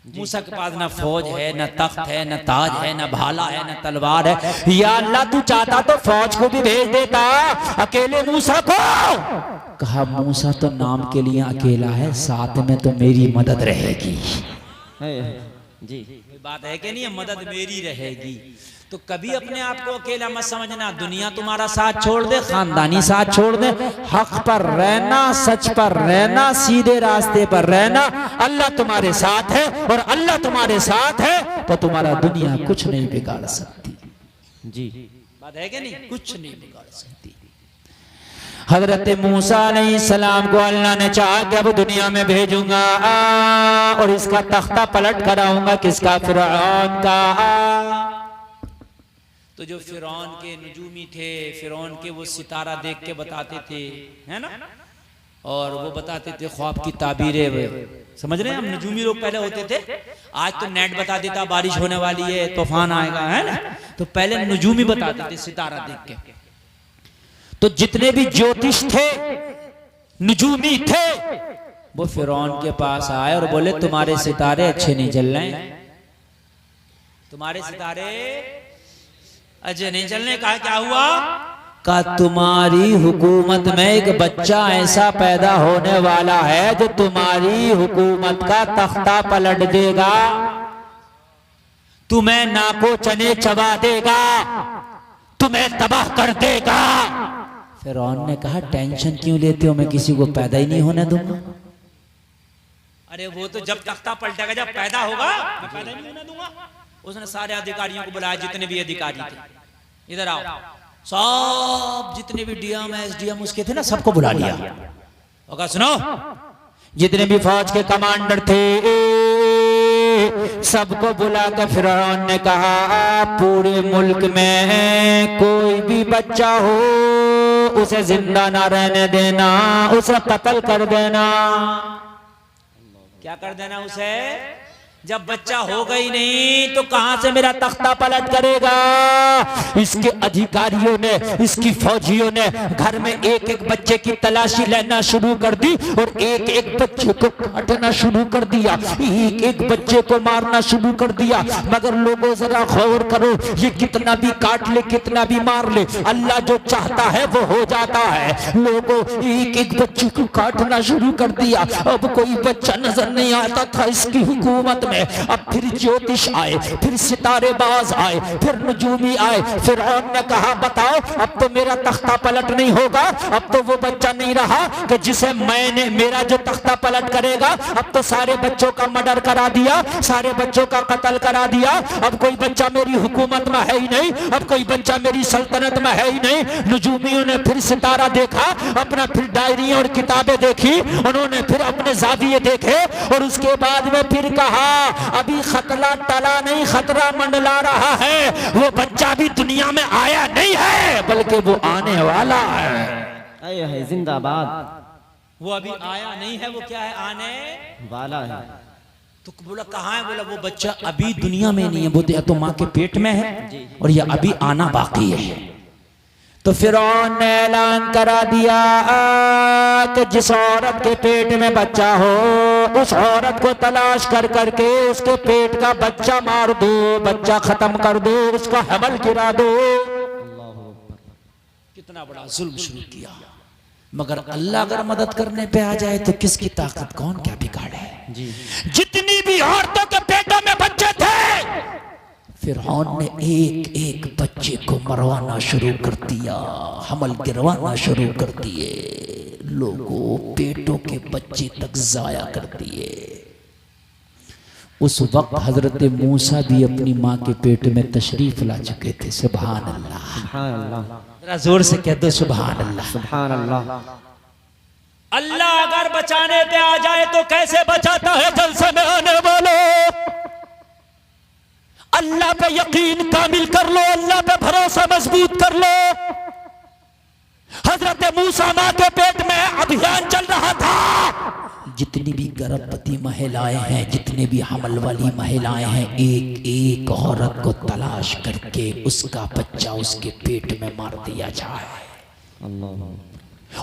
मूसा के पास ना फौज है, ना तख्त है, ना ताज है, ना भाला है, ना तलवार है। या अल्लाह तू चाहता तो फौज को भी भेज देता, अकेले मूसा को। कहा मूसा तो नाम के लिए अकेला है, साथ में तो मेरी मदद रहेगी। जी बात है कि नहीं है? मदद मेरी रहेगी। तो कभी अपने आप को अकेला मत समझना। दुनिया तुम्हारा साथ छोड़ दे, खानदानी साथ छोड़ दे, हक पर रहना, सच पर रहना, सीधे रास्ते पर रहना। अल्लाह तुम्हारे साथ है, और अल्लाह तुम्हारे साथ है तो तुम्हारा दुनिया कुछ नहीं बिगाड़ सकती। जी बात है कि नहीं? कुछ नहीं बिगाड़ सकती। हजरत मूसा अलैहिस्सलाम को अल्लाह ने चाहा कि अब दुनिया में भेजूंगा और इसका तख्ता पलट कराऊंगा। किसका? फिरौन का। तो जो फिरौन के नजूमी थे, फिरौन के वो सितारा देख के बताते थे, है ना, और वो बताते थे ख्वाब की ताबीरें। समझ रहे हैं हम? नजूमी लोग पहले होते थे, आज तो नेट बता देता बारिश होने वाली है, तूफान आएगा, है ना, तो पहले नजूमी बताते थे सितारा देख के। तो जितने भी ज्योतिष थे, नजूमी थे, वो फिरौन के पास आए और बोले तुम्हारे सितारे अच्छे नहीं चल रहे हैं, तुम्हारे सितारे अच्छे नहीं चलने। कहा क्या हुआ? का तुम्हारी हुकूमत में एक बच्चा ऐसा पैदा होने वाला है जो तुम्हारी हुकूमत का तख्ता पलट देगा, तुम्हें नाको चने चबा देगा, तुम्हें तबाह कर देगा। फिरौन ने कहा टेंशन क्यों लेते हो, मैं किसी को पैदा ही नहीं होने दूंगा। अरे वो तो जब तख्ता पलटेगा, जब पैदा होगा, मैं पैदा नहीं होने दूंगा। उसने सारे अधिकारियों को बुलाया, जितने भी अधिकारी थे, इधर आओ। सब जितने भी डीएम एसडीएम उसके थे ना, सबको बुला लिया। और सुनो, जितने भी फौज के कमांडर थे सबको बुला कर फिरौन ने कहा, पूरे मुल्क में कोई भी बच्चा हो उसे जिंदा ना रहने देना, उसे कत्ल कर देना। क्या कर देना उसे? जब बच्चा होगा ही नहीं तो कहां से मेरा तख्ता पलट करेगा? इसके अधिकारियों ने, इसकी फौजियों ने घर में एक एक बच्चे की तलाशी लेना शुरू कर दी और एक एक बच्चे को काटना शुरू कर दिया, एक एक बच्चे को मारना शुरू कर दिया। मगर लोगों जरा गौर करो, ये कितना भी काट ले, कितना भी मार ले, अल्लाह जो चाहता है वो हो जाता है। लोगों एक एक बच्चे को काटना शुरू कर दिया। अब कोई बच्चा नजर नहीं आता था इसकी हुकूमत में। अब फिर ज्योतिष आए, फिर सितारेबाज आए, फिर नजूमी आए। फिरौन ने कहा, बताओ अब तो मेरा तख्ता पलट नहीं होगा, अब तो वो बच्चा नहीं रहा कि जिसे मैंने, मेरा जो तख्ता पलट करेगा। अब तो सारे बच्चों का मर्डर करा दिया, सारे बच्चों का कत्ल करा दिया। अब कोई बच्चा मेरी हुकूमत में है ही नहीं, अब कोई बच्चा मेरी सल्तनत में है ही नहीं। नजूमियों ने फिर सितारा देखा, अपना फिर डायरियां और किताबें देखी, उन्होंने फिर अपने जाविये देखे और उसके बाद में फिर कहा, अभी खतरा टला नहीं, खतरा मंडला रहा है। वो बच्चा भी दुनिया में आया नहीं है, बल्कि वो आने वाला है। जिंदाबाद। वो अभी आया नहीं है, वो क्या है? आने वाला है। तो बोला कहाँ है? बोला वो बच्चा अभी दुनिया में नहीं है, वो तो माँ के पेट में है और ये अभी आना बाकी है। तो फिरौन ने ऐलान करा दिया कि जिस औरत के पेट में बच्चा हो उस औरत को तलाश कर करके उसके पेट का बच्चा मार दो, बच्चा खत्म कर दो, उसका हमल गिरा दो। कितना बड़ा जुल्म शुरू किया। मगर अल्लाह अगर मदद करने पे आ जाए तो किसकी ताकत कौन क्या बिगाड़े? जितनी भी औरतों के पेटों में बच्चे थे, फिरौन ने एक एक बच्चे को मरवाना शुरू कर दिया, हमल गिरवाना शुरू कर दिए, लोगों पेटों के बच्चे तक जाया कर दिए। उस वक्त हजरत मूसा भी अपनी माँ के पेट में तशरीफ ला चुके थे। सुभान अल्लाह, जरा जोर से कह दो सुभान अल्लाह। सुभान अल्लाह। अल्लाह अगर बचाने पे आ जाए तो कैसे बचाता है? जलसे में आने वालों, अल्लाह पे यकीन कामिल कर लो, अल्लाह पे भरोसा मजबूत कर लो। हजरत मूसा माँ के पेट में अभियान चल रहा था। जितनी भी गर्भवती महिलाएं हैं, जितने भी हमल वाली महिलाएं हैं, एक एक औरत को तलाश करके उसका बच्चा उसके पेट में मार दिया जाए,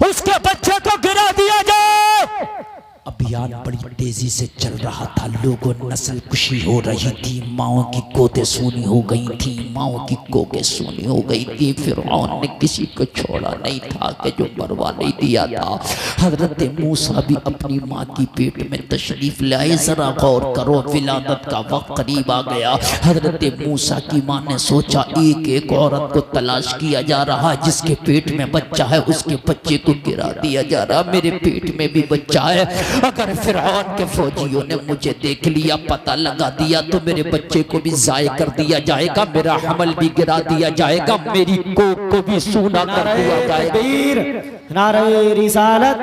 उसके बच्चे को गिरा दिया जाए। अभियान बड़ी तेजी से चल रहा था। लोगों नस्ल कुशी हो रही थी, माओ की गोदे सूनी हो गई थी, माओ की कोके सूनी हो गई थी। फिरौन ने किसी को छोड़ा नहीं था कि जो मरवा नहीं दिया था। हजरत मूसा भी अपनी माँ की पेट में तशरीफ लाए। जरा गौर करो, विलादत का वक्त करीब आ गया। हजरत मूसा की माँ ने सोचा एक एक औरत को तलाश किया जा रहा, जिसके पेट में बच्चा है उसके बच्चे को गिरा दिया जा रहा। मेरे पेट में भी बच्चा है, अगर फिरौन के फौजियों ने मुझे देख लिया, पता लगा दिया, तो मेरे बच्चे को भी जाय कर दिया जाएगा, मेरा हमल भी गिरा दिया जाएगा, मेरी कोख को भी सूना कर दिया जाएगा। नारे रिसालत,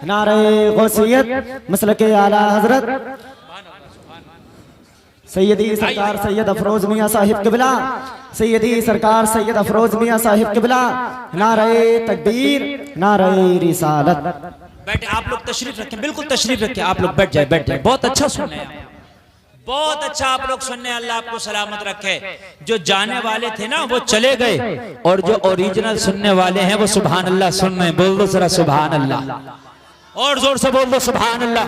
नारे गौसियत, मसलके आला हजरत सैयदी सरकार सैयद अफरोज मियाँ साहिब किबला, सैयदी सरकार सैयद अफरोज मियाँ साहिब किबला, नारे तकबीर, नारे रिसालत। बैठे आप लोग, तशरीफ रखें, बिल्कुल तशरीफ रखें, आप लोग बैठ जाए, बैठ जाए। बहुत अच्छा सुन रहे हैं, बहुत अच्छा आप लोग सुनने। अल्लाह आपको सलामत रखे। जो जाने वाले थे ना वो चले गए, और जो ओरिजिनल सुनने वाले हैं वो सुभान अल्लाह सुन रहे हैं। बोल दो जरा सुभान अल्लाह, और जोर से बोल दो सुभान अल्लाह।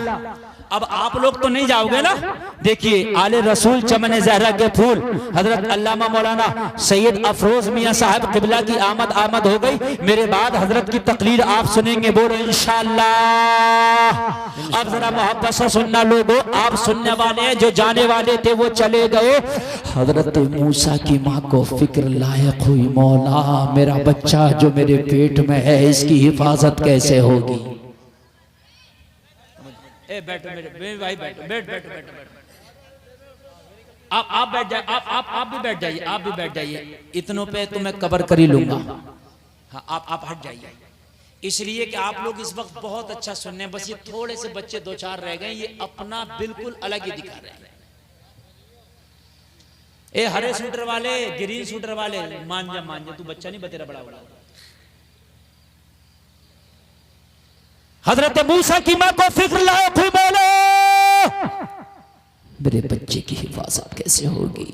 अब आप लोग तो नहीं जाओगे ना? देखिए आले रसूल चमन जहरा के फूल हजरत अल्लामा मौलाना सैयद अफरोज मियाँ साहब किबला की आमद हो गई। मेरे बाद हजरत की तकरीर आप सुनेंगे, बोलो इंशाअल्लाह। अब जरा मोहब्बत से सुनना लोगों, आप सुनने वाले हैं, जो जाने वाले थे वो चले गए। हजरत मूसा की माँ को फिक्र लायक हुई, मौला मेरा बच्चा जो मेरे पेट में है इसकी हिफाजत कैसे होगी? ए बैठो मेरे भाई, बैठो, बैठो। आप बैठ जाइए, आप भी बैठ जाइए, आप भी बैठ जाइए। इतनों पे तो मैं कवर कर ही लूंगा। हाँ, आप हट जाइए, इसलिए कि आप लोग इस वक्त बहुत अच्छा सुन रहे हैं। बस ये थोड़े से बच्चे 2-4 रह गए, ये अपना बिल्कुल अलग ही दिखा रहे हैं। ए हरे सूटर वाले, ग्रीन सूटर वाले, मान जा, तू बच्चा नहीं बतेरा बड़ा बड़ा। हजरत मूसा की मां को फिक्र लायक हुई, बोलो मेरे बच्चे की हिफाजत कैसे होगी?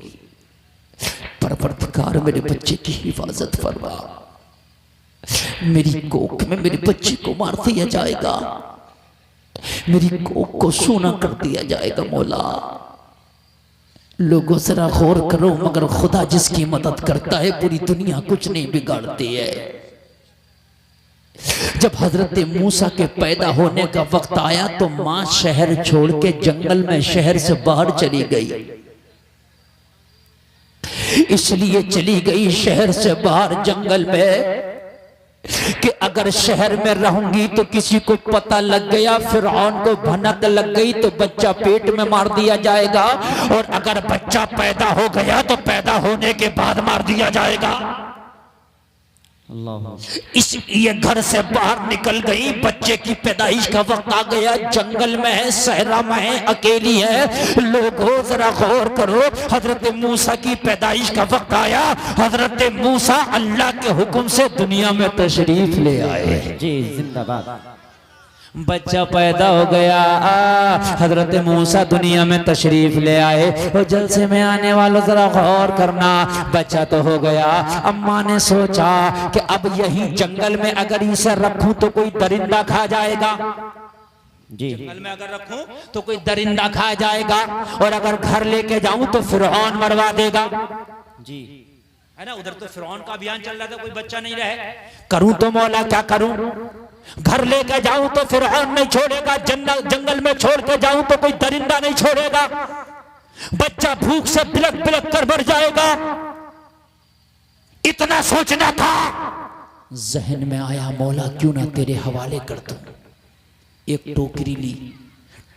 परवरदिगार मेरे बच्चे की हिफाजत फरमा, मेरी कोख में मेरे बच्चे को मार दिया जाएगा, मेरी कोख को सोना कर दिया जाएगा। मौला लोगों जरा गौर करो, मगर खुदा जिसकी मदद करता है पूरी दुनिया कुछ नहीं बिगाड़ती है। जब हजरत मूसा के पैदा होने का वक्त आया तो मां शहर छोड़ के जंगल में शहर से बाहर चली गई। इसलिए चली गई शहर से बाहर जंगल में कि अगर शहर में रहूंगी तो किसी को पता लग गया, फिरौन को भनक लग गई तो बच्चा पेट में मार दिया जाएगा, और अगर बच्चा पैदा हो गया तो पैदा होने के बाद मार दिया जाएगा। इसलिए घर से बाहर निकल गई। बच्चे की पैदाइश का वक्त आ गया, जंगल में है, सहरा में है, अकेली है। लोगों जरा गौर करो, हजरत मूसा की पैदाइश का वक्त आया। हजरत मूसा अल्लाह के हुक्म से दुनिया में तशरीफ ले आए। जी जिंदाबाद। बच्चा पैदा हो गया, हजरत मूसा दुनिया में तशरीफ ले आए। और जलसे में आने वालों जरा गौर करना, बच्चा तो हो गया। अम्मा ने सोचा कि अब यही जंगल में अगर इसे रखूं तो कोई दरिंदा खा जाएगा। जी, जंगल में अगर रखूं तो कोई दरिंदा खा जाएगा, और अगर घर लेके जाऊं तो फिरौन मरवा देगा। जी है ना, उधर तो फिरौन का अभियान चल रहा था, कोई बच्चा नहीं रहे। करूं तो मौला क्या करूं? घर लेके जाऊं तो फिरौन नहीं छोड़ेगा, जंगल में छोड़ के जाऊं तो कोई दरिंदा नहीं छोड़ेगा, बच्चा भूख से बिलक बिलक कर मर जाएगा। इतना सोचना था, जहन में आया मौला क्यों ना तेरे हवाले कर दूं। एक टोकरी ली,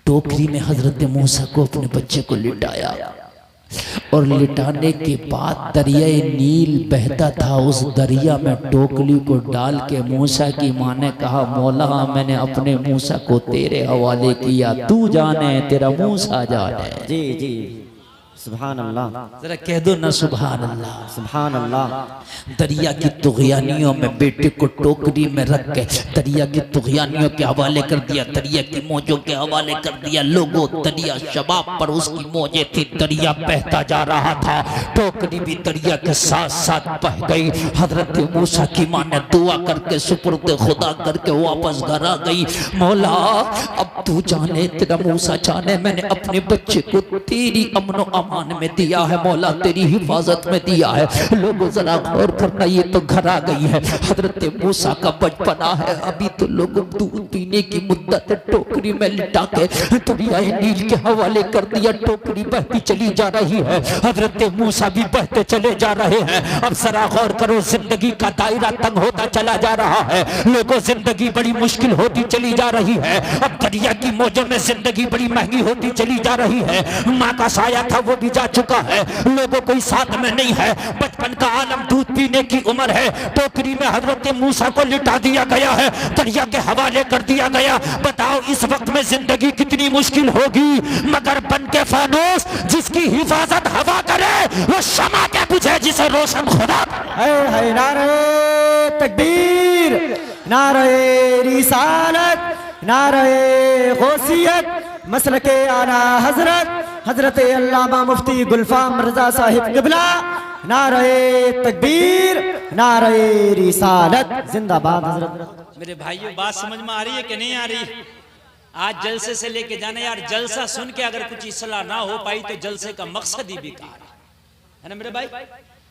टोकरी में हजरत मूसा को अपने बच्चे को लिटाया, और लिटाने के बाद दरियाए नील बहता था। उस दरिया में टोकरी को डाल के मूसा की मां ने कहा, मौला मैंने अपने मूसा को तेरे हवाले किया, तू जाने तेरा मूसा जाने। जी जी, सुभान अल्लाह। जरा कह दो ना सुभान अल्लाह, सुभान अल्लाह। दरिया की तुगयानियों में बेटे को टोकरी में रख के दरिया की तुगयानियों के हवाले कर दिया, दरिया की मौजों के हवाले कर दिया। लोगों, दरिया शबाब पर उसकी मौजें थी, दरिया बहता जा रहा था, टोकरी भी दरिया के साथ साथ बह गई। हजरत मूसा की मां ने दुआ करके सुपुर्द खुदा करके वापस घर आ गई। मौला अब तू जाने, तेरा मूसा जाने, मैंने अपने बच्चे को तेरी अमनो अमान में दिया है, मौला तेरी हिफाजत में दिया है। लोगों जरा गौर करना, ये तो घर आ गई है, हजरत मूसा का बचपना है, अभी तो लोग दूध पीने की मुद्दत टोकरी में लिटा के दरियाए नील के हवाले कर दिया। टोकरी बहती चली जा रही है, हजरत मूसा भी बहते चले जा रहे हैं। अब जरा गौर करो, जिंदगी का दायरा तंग होता चला जा रहा है, लोगों जिंदगी बड़ी मुश्किल होती चली जा रही है। अब दरिया की मौजों में जिंदगी बड़ी महंगी होती चली जा रही है। माँ का साया था वो भी जा चुका है, लोगों कोई साथ में नहीं है, बचपन का आलम, दूध पीने की उम्र है। टोकरी में हजरत मूसा को लिटा दिया गया है, दरिया के हवाले कर दिया गया। बताओ इस वक्त में जिंदगी कितनी मुश्किल होगी, मगर बन के फानूस जिसकी हिफाजत हवा करे वो शमा के बुझे जिसे रोशन खुदा करे। है नारे तकबीर, नारे रिसालत, नारे गौसियत, मसलके आला हजरत हजरत अल्लामा मुफ्ती गुलफाम रजा साहिब क़िबला, नारे तकबीर, नारे रिसालत, जिंदाबाद हजरत। मेरे भाइयों, बात समझ में आ रही है कि नहीं आ रही? आज जलसे से लेके जाने यार, जलसा सुन के अगर कुछ इस्लाह ना हो पाई तो जलसे का मकसद ही बेकार है ना मेरे भाई।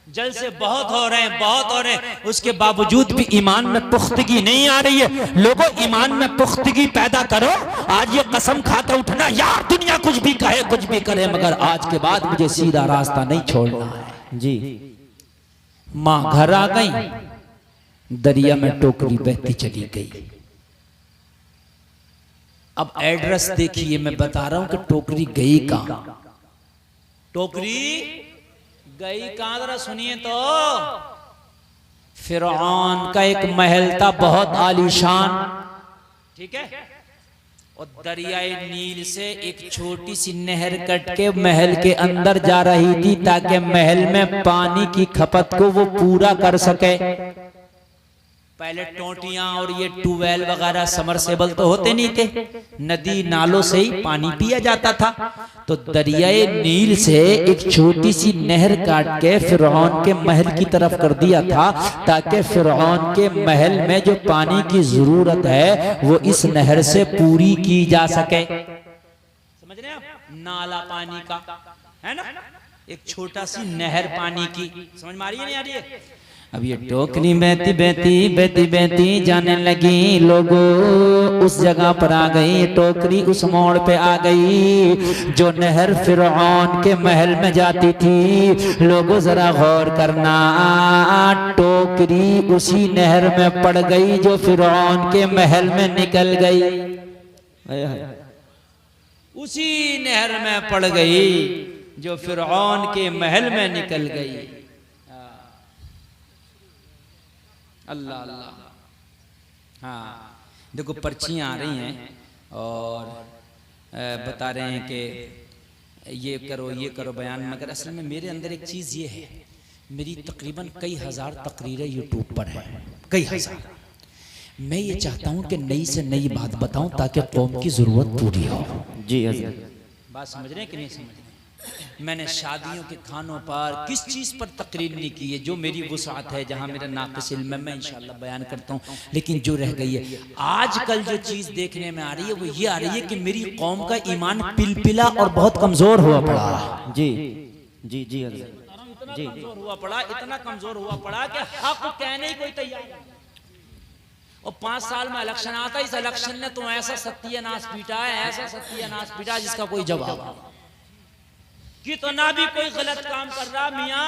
जलसे बहुत हो रहे हैं, बहुत हो रहे हैं, उसके बावजूद भी ईमान में पुख्तगी नहीं आ रही है। लोगों, ईमान में पुख्तगी पैदा करो। आज ये कसम खा के उठना, यार दुनिया कुछ भी कहे कुछ भी करे, मगर आज के बाद मुझे सीधा रास्ता नहीं छोड़ना है। जी, माँ घर आ गई, दरिया में टोकरी बहती चली गई। अब एड्रेस देखिए, मैं बता रहा हूं कि टोकरी गई कहां, टोकरी गई कहां, जरा सुनिए तो। फिरौन का एक महल था बहुत आलीशान, ठीक है, और दरियाए नील से एक छोटी सी नहर कट के महल के अंदर जा रही थी ताकि महल में पानी की खपत को वो पूरा कर सके। पहले टोटियां और ये ट्यूबवेल वगैरह समरसेबल तो होते नहीं थे, नदी नालों से ही पानी पिया जाता था। तो दरियाए नील से एक छोटी सी नहर काट के फिरौन के महल की तरफ कर दिया था ताकि फिरौन के महल में जो पानी की जरूरत है वो इस नहर से पूरी की जा सके। समझ रहे हैं आप, नाला पानी का है ना, एक छोटा सी नहर पानी की, समझ में आ रही है नहीं आ रही है। अब ये टोकरी बहती बहती बहती बहती जाने लगी, लोगों उस जगह पर आ गई, टोकरी उस मोड़ पे आ गई जो नहर फिरौन के महल में जाती थी। लोगों जरा गौर करना, टोकरी उसी नहर में पड़ गई जो फिरौन के महल में निकल गई, उसी नहर में पड़ गई जो फिरौन के महल में निकल गई। अल्लाह अल्लाह। हाँ देखो पर्चियाँ आ रही हैं और बता रहे हैं कि ये करो बयान, मगर असल में मेरे अंदर एक चीज़ ये है, मेरी तकरीबन कई हज़ार तकरीरें यूट्यूब पर हैं, कई हज़ार। मैं ये चाहता हूँ कि नई से नई बात बताऊँ ताकि कौम की ज़रूरत पूरी हो। जी बात समझ रहे हैं कि नहीं समझ रहे? मैंने शादियों के खानों पर किस चीज़ पर तकरीर नहीं की है, जो मेरी वुसात है, जहाँ मेरा नाक़िस इल्म है, मैं इंशाल्लाह बयान करता हूँ। लेकिन जो रह गई है आजकल जो चीज़ देखने में आ रही है वो ये आ रही है कि मेरी कौम का ईमान पिलपिला और बहुत कमज़ोर हुआ पड़ा। जी जी जी जी कमज़ोर हुआ पड़ा, इतना कमज़ोर हुआ पड़ा कि हक कहने ही कोई तैयार नहीं। और 5 साल में इलेक्शन आता, इस इलेक्शन ने तो ऐसा सत्यानाश पीटा है, ऐसा सत्यानाश पीटा जिसका कोई जवाब। कितना भी कोई गलत काम कर रहा, मियाँ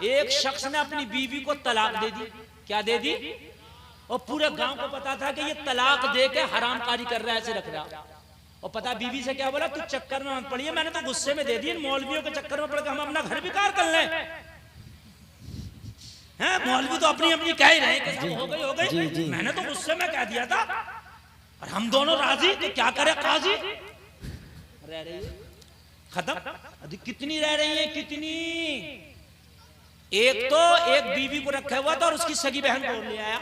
एक शख्स ने अपनी बीवी को तलाक दे दी, क्या दे दी, और पूरे गांव को पता था कि ये तलाक दे के हरामकारी कर रहा है, ऐसे रख रहा। और पता बीवी से क्या बोला, तू चक्कर में मत पड़िए, मैंने तो गुस्से में दे दी, मौलवियों के चक्कर में पड़ के हम अपना घर बेकार कर लें। हैं मौलवी तो अपनी अपनी कह ही रहे कि हो गई, मैंने तो गुस्से में कह दिया था और हम दोनों राजी, तो क्या करे काजी। रह रही है खत्म, कितनी रह रही है, कितनी। एक तो एक बीवी को रखा हुआ था और उसकी सगी बहन को ले आया।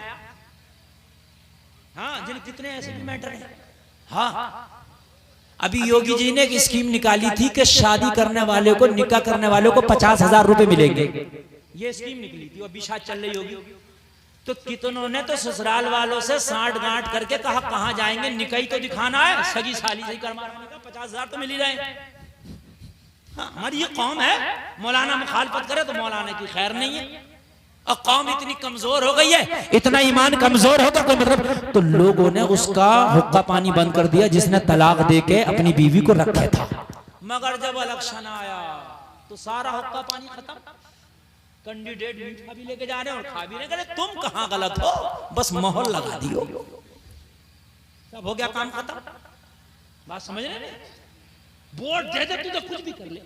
हाँ जिन कितने ऐसे भी मैटर हैं। हाँ अभी योगी जी ने एक स्कीम निकाली थी कि शादी करने वाले को, निकाह करने वाले को 50,000 रुपए मिलेंगे, ये स्कीम निकली थी, अभी शायद चल रही होगी। तो कितनों ने तो ससुराल वालों से साठ गांठ करके कहा कहाँ जाएंगे, निकाह तो दिखाना है, सगी साली से करवाने का 50,000 तो मिल ही रहे। हाँ, हमारी ये कौम है, मौलाना मुखालफत करे तो मौलाना की खैर नहीं है। और कौम इतनी कमजोर हो गई है, इतना ईमान कमजोर होगा कोई मतलब, तो लोगों ने उसका हुक्का पानी बंद कर दिया जिसने तलाक दे के अपनी बीवी को रखा था। मगर जब इलेक्शन आया तो सारा हुक्का पानी खत्म। कैंडिडेट मीठा भी लेके जा रहे हैं और खा भी रहे, तुम कहाँ गलत हो, बस मोहर लगा दियो, सब हो गया, काम खत्म। बात समझ रहे? वोट दे दे, तू तो कुछ भी कर ले।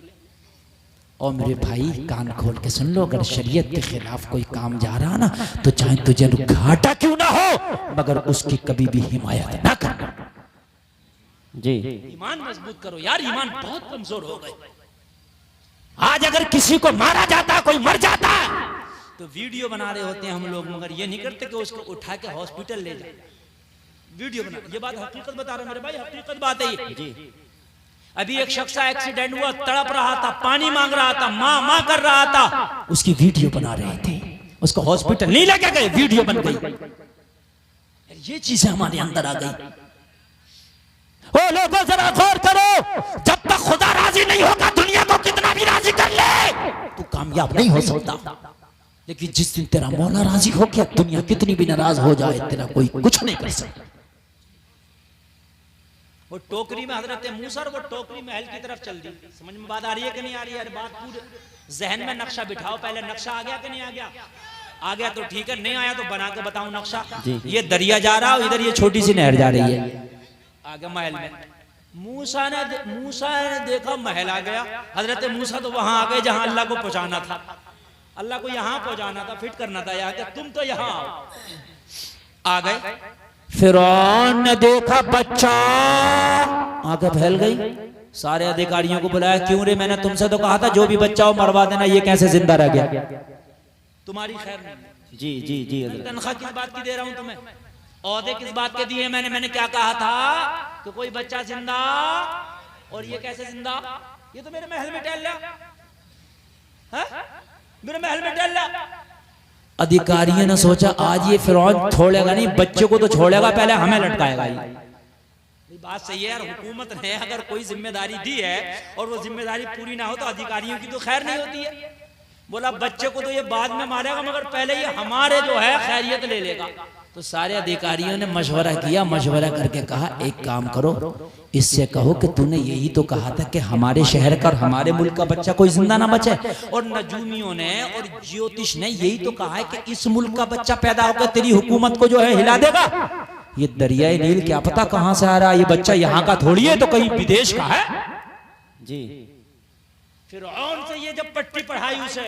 और मेरे भाई कान खोल के सुन लो, अगर शरीयत के खिलाफ कोई काम जा रहा ना तो चाहे तुझे घाटा क्यों ना हो, मगर उसकी कभी भी हिमायत ना करना। जी ईमान मजबूत करो यार, ईमान बहुत कमजोर हो गए। आज अगर किसी को मारा जाता, कोई मर जाता, तो वीडियो बना रहे होते हैं हम लोग, मगर ये नहीं करते कि उसको उठा के हॉस्पिटल ले जाए, वीडियो बना। ये बात हकीकत बता रहा हूं मेरे भाई, हकीकत बात है ये। जी अभी एक शख्स का एक्सीडेंट हुआ, तड़प रहा था, पानी मांग रहा था, माँ माँ कर रहा था, उसकी वीडियो बना रहे थे, उसको हॉस्पिटल नहीं लेके गए, वीडियो बन गई। ये चीजें हमारे अंदर आ गई। ओ लोगों जरा गौर करो, जब तक खुदा राजी नहीं होगा, दुनिया को कितना भी राजी कर ले, तू कामयाब नहीं हो सकता। लेकिन जिस दिन तेरा मौला राजी हो गया, दुनिया कितनी भी नाराज हो जाए, तेरा कोई कुछ नहीं कर सकता। वो टोकरी में हजरत मूसा, वो टोकरी महल की तरफ चल दी। समझ में बात आ रही है कि नहीं आ रही है? बात पूरे जहन में नक्शा बिठाओ, पहले नक्शा आ गया कि नहीं आ गया? आ गया तो ठीक है, नहीं आया तो बना के बताऊं नक्शा। ये दरिया जा रहा है, इधर ये छोटी सी नहर जा रही है। आ गया महल में। मूसा ने देखा महल आ गया। हजरत मूसा तो वहां आ गए जहां अल्लाह को पहुंचाना था। अल्लाह को यहां पहुंचाना था, फिट करना था यहाँ के, तुम तो यहां आओ। आ गए। फिरौन ने देखा बच्चा, आंखें फैल गई। सारे अधिकारियों को बुलाया, क्यों रे, मैंने तुमसे तो कहा था जो भी बच्चा हो मरवा देना, ये कैसे जिंदा रह गया? तुम्हारी खैर नहीं। जी जी जी तनख्वाह किस बात की दे रहा हूं तुम्हें? औहदे किस बात के दिए मैंने क्या कहा था कि कोई बच्चा जिंदा, और ये कैसे जिंदा? ये तो मेरे महल में टहल रहा है, मेरे महल में टहल रहा। अधिकारियों ने सोचा आज ये फिरौन छोड़ेगा नहीं, बच्चे को तो छोड़ेगा, पहले हमें लटकाएगा। बात सही है यार, हुकूमत ने अगर कोई जिम्मेदारी दी है और वो जिम्मेदारी पूरी ना हो तो अधिकारियों की तो खैर नहीं होती है। बोला बच्चे को तो ये बाद में मारेगा, मगर पहले ये हमारे जो है खैरियत ले लेगा। तो सारे अधिकारियों ने मशवरा किया, मशवरा करके कहा एक काम करो, इससे कहो कि तूने यही तो कहा था कि हमारे शहर का और हमारे मुल्क का बच्चा कोई जिंदा ना बचे। और नजूमियों ने और ज्योतिष ने यही तो कहा है कि इस मुल्क का बच्चा पैदा होकर तेरी हुकूमत को जो है हिला देगा। ये दरियाए नील क्या पता कहां से आ रहा है, ये बच्चा यहाँ का थोड़ी है, तो कहीं विदेश का है। जी फिरौन से ये जब पट्टी पढ़ाई उसे,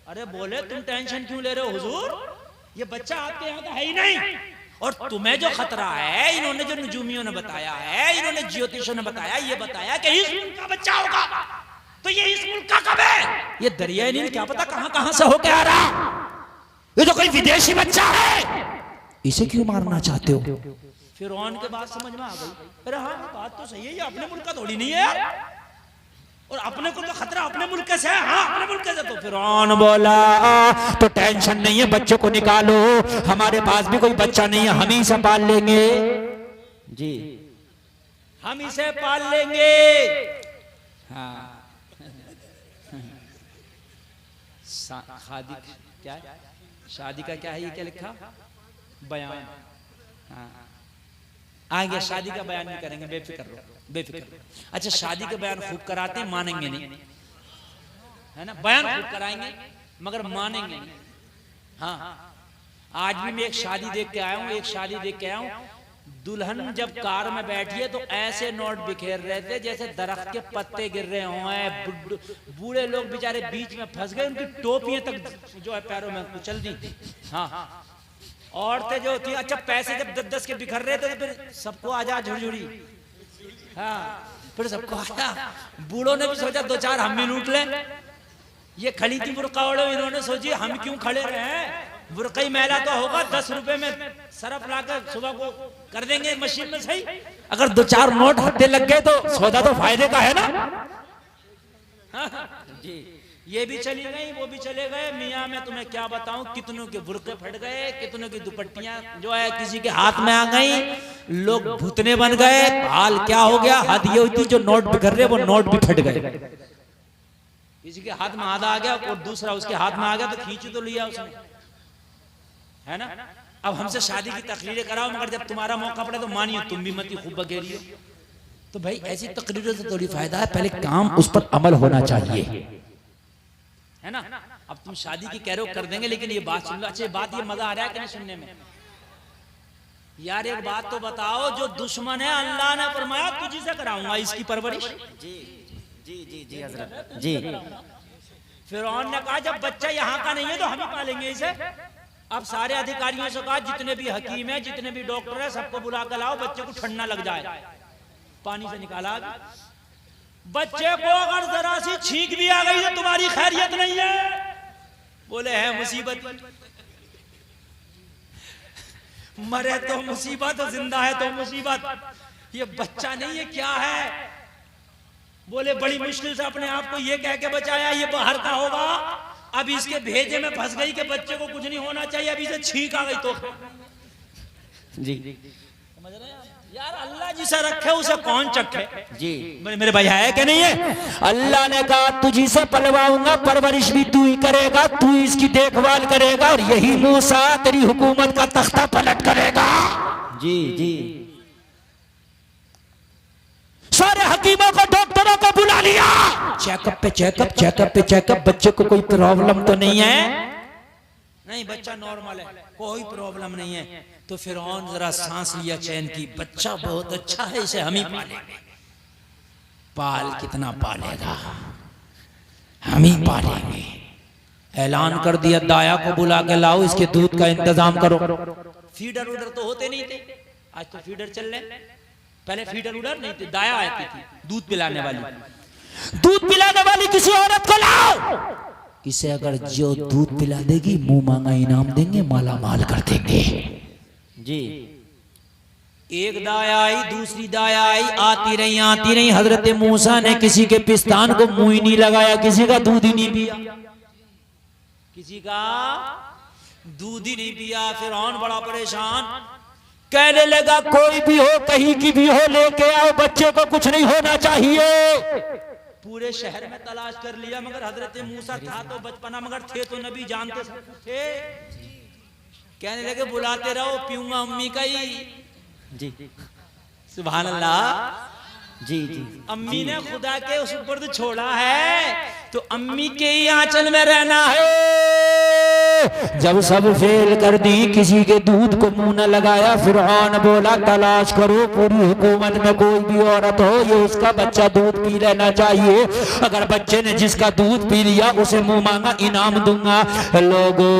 अरे बोले तुम टेंशन क्यों ले रहे हो हुजूर, ये बच्चा आपके यहाँ का है ही नहीं, और तुम्हें जो खतरा है, इन्होंने जो नजूमियों ने बताया है, इन्होंने ज्योतिषों ने बताया, ये बताया कि इस मुल्क का बच्चा होगा, तो ये इस मुल्क का कब है? ये दरियाए नील क्या पता कहां कहां से होके आ रहा, ये तो कोई विदेशी बच्चा है, इसे क्यों मारना चाहते हो? फिरौन के बात समझ में आ गई। अरे हाँ बात तो सही है, ये अपने मुल्क का थोड़ी नहीं है यार, और अपने को तो खतरा अपने मुल्क से है। हाँ अपने मुल्क से। तो फिरौन बोला तो टेंशन नहीं है, बच्चे को निकालो, हमारे पास भी कोई बच्चा नहीं है, हम ही इसे पाल लेंगे। जी हम इसे पाल लेंगे। हाँ शादी क्या है, शादी का क्या है, ये क्या लिखा बयान। हाँ आगे शादी का बयान नहीं करेंगे, बेफिक्र रहो, बेफिक्र रहो। अच्छा शादी का बयान खूब कराते हैं, मानेंगे नहीं, है ना, बयान खूब कराएंगे मगर मानेंगे नहीं। हाँ आज भी मैं एक शादी देख के आया हूँ, एक शादी देख के आया हूँ, दुल्हन जब कार में बैठी है तो ऐसे नोट बिखेर रहे थे जैसे दरख्त के पत्ते गिर रहे हों। बूढ़े लोग बेचारे बीच में फंस गए, उनकी टोपियां तक जो है पैरों में कुचल दी। हाँ औरतें जो थी, अच्छा पैसे जब 10-10 के बिखर रहे थे तो फिर सबको आजा झुरझुरी। हाँ फिर सबको आया, बूढ़ों ने भी सोचा 2-4 हम भी लूट लें। ये खड़ी थी बुर्का ओढ़े, इन्होंने सोची हम क्यों खड़े रहे, बुर्का ही मैला तो होगा, 10 रुपए में सरफ लाकर सुबह को कर देंगे मशीन में सही। अगर 2-4 नोट हत्थे लग गए तो सौदा तो फायदे का है ना। जी ये भी चली गई, वो भी चले गए। मियाँ मैं तुम्हें क्या बताऊं, कितनों के बुर्के फट गए, कितनों की दुपट्टियां जो है किसी के हाथ में आ गई, लोग भूतने बन गए। हाल क्या हो गया, हद ये हुई थी जो नोट बिखर रहे वो नोट भी फट गए। किसी के हाथ में आधा आ गया और दूसरा उसके हाथ में आ गया तो खींच तो लिया उसने, है ना। अब हमसे शादी की तकरीरें कराओ, मगर जब तुम्हारा मौका पड़े तो मानिए तुम भी मत खूब बगेरियो। तो भाई ऐसी तकरीरों से थोड़ी फायदा है, पहले काम उस पर अमल होना चाहिए, है ना। अब तुम शादी की कह रहे हो कर देंगे, लेकिन ये बात सुन लो। अच्छी बात, ये मजा आ रहा है कि नहीं सुनने में? यार एक बात तो बताओ, जो दुश्मन है अल्लाह ने फरमाया तुझी से कराऊंगा इसकी परवरिश। जी जी जी जी हजरत जी। फिरौन ने कहा जब बच्चा यहाँ का नहीं है तो हम ही पालेंगे इसे। अब सारे अधिकारियों से कहा जितने भी हकीम है, जितने भी डॉक्टर है, सबको बुला कर लाओ, बच्चे को ठंडा लग जाए। पानी से निकाला, बच्चे को अगर जरा सी छींक भी आ गई तो तुम्हारी खैरियत नहीं है। बोले है मुसीबत, मरे तो मुसीबत, जिंदा है तो मुसीबत। ये बच्चा नहीं है क्या है? बोले बड़ी मुश्किल से अपने आप को ये कह के बचाया, ये बाहर का होगा। अब इसके भेजे में फंस गई कि बच्चे को कुछ नहीं होना चाहिए, अभी से छींक आ गई तो जी समझ रहे हैं यार। अल्लाह जिसे रखे उसे कौन चखे। जी मेरे भाई है कि नहीं है? अल्लाह ने कहा तुझी से पलवाऊंगा, परवरिश भी तू ही करेगा, तू ही इसकी देखभाल करेगा, और यही मूसा तेरी हुकूमत का तख्ता पलट करेगा। जी जी सारे हकीमों को, डॉक्टरों को बुला लिया, चेकअप पे चेकअप, चेकअप पे चेकअप, बच्चे को कोई प्रॉब्लम तो नहीं है। नहीं बच्चा नॉर्मल है, कोई प्रॉब्लम नहीं है। तो फिरौन जरा सांस लिया चैन की, बच्चा बहुत अच्छा है, इसे हम ही पालेंगे। पाल कितना पालेगा, हम ही पालेंगे। ऐलान कर दिया, दाया को बुला के लाओ, इसके दूध का इंतजाम करो। फीडर उडर तो होते नहीं थे, आज तो फीडर चल रहे। पहले फीडर उडर नहीं थे, दाया आती थी दूध पिलाने वाली। दूध पिलाने वाली किसी औरत को लाओ, इसे अगर जो दूध पिला देगी मुंह मांगा इनाम देंगे, माला माल कर देंगे जी। एक दाया आई, दूसरी दाया आई, आती रही। हजरत मूसा ने किसी के पिस्तान को मुंह ही नहीं लगाया, किसी का दूध ही नहीं पिया, किसी का दूध ही नहीं पिया। फिरौन बड़ा परेशान, कहने लगा कोई भी हो, कहीं की भी हो, लेके आओ, बच्चे को कुछ नहीं होना चाहिए। पूरे शहर में तलाश कर लिया, मगर हजरत मूसा था तो बचपना, मगर थे तो नबी, जानते सब कुछ थे। कहने लगे बुलाते रहो, पीऊंगा अम्मी का ही जी। सुभान अल्लाह। जी जी। अम्मी ने खुदा के उस ऊपर छोड़ा है, तो अम्मी के ही आंचल में रहना है। जब सब फेल कर दी, किसी के दूध को मुंह न लगाया, फिरौन बोला तलाश करो, पूरी हुकूमत में कोई भी औरत हो, ये उसका बच्चा दूध पी लेना चाहिए। अगर बच्चे ने जिसका दूध पी लिया, उसे मुंह मांगा इनाम दूंगा। लोगों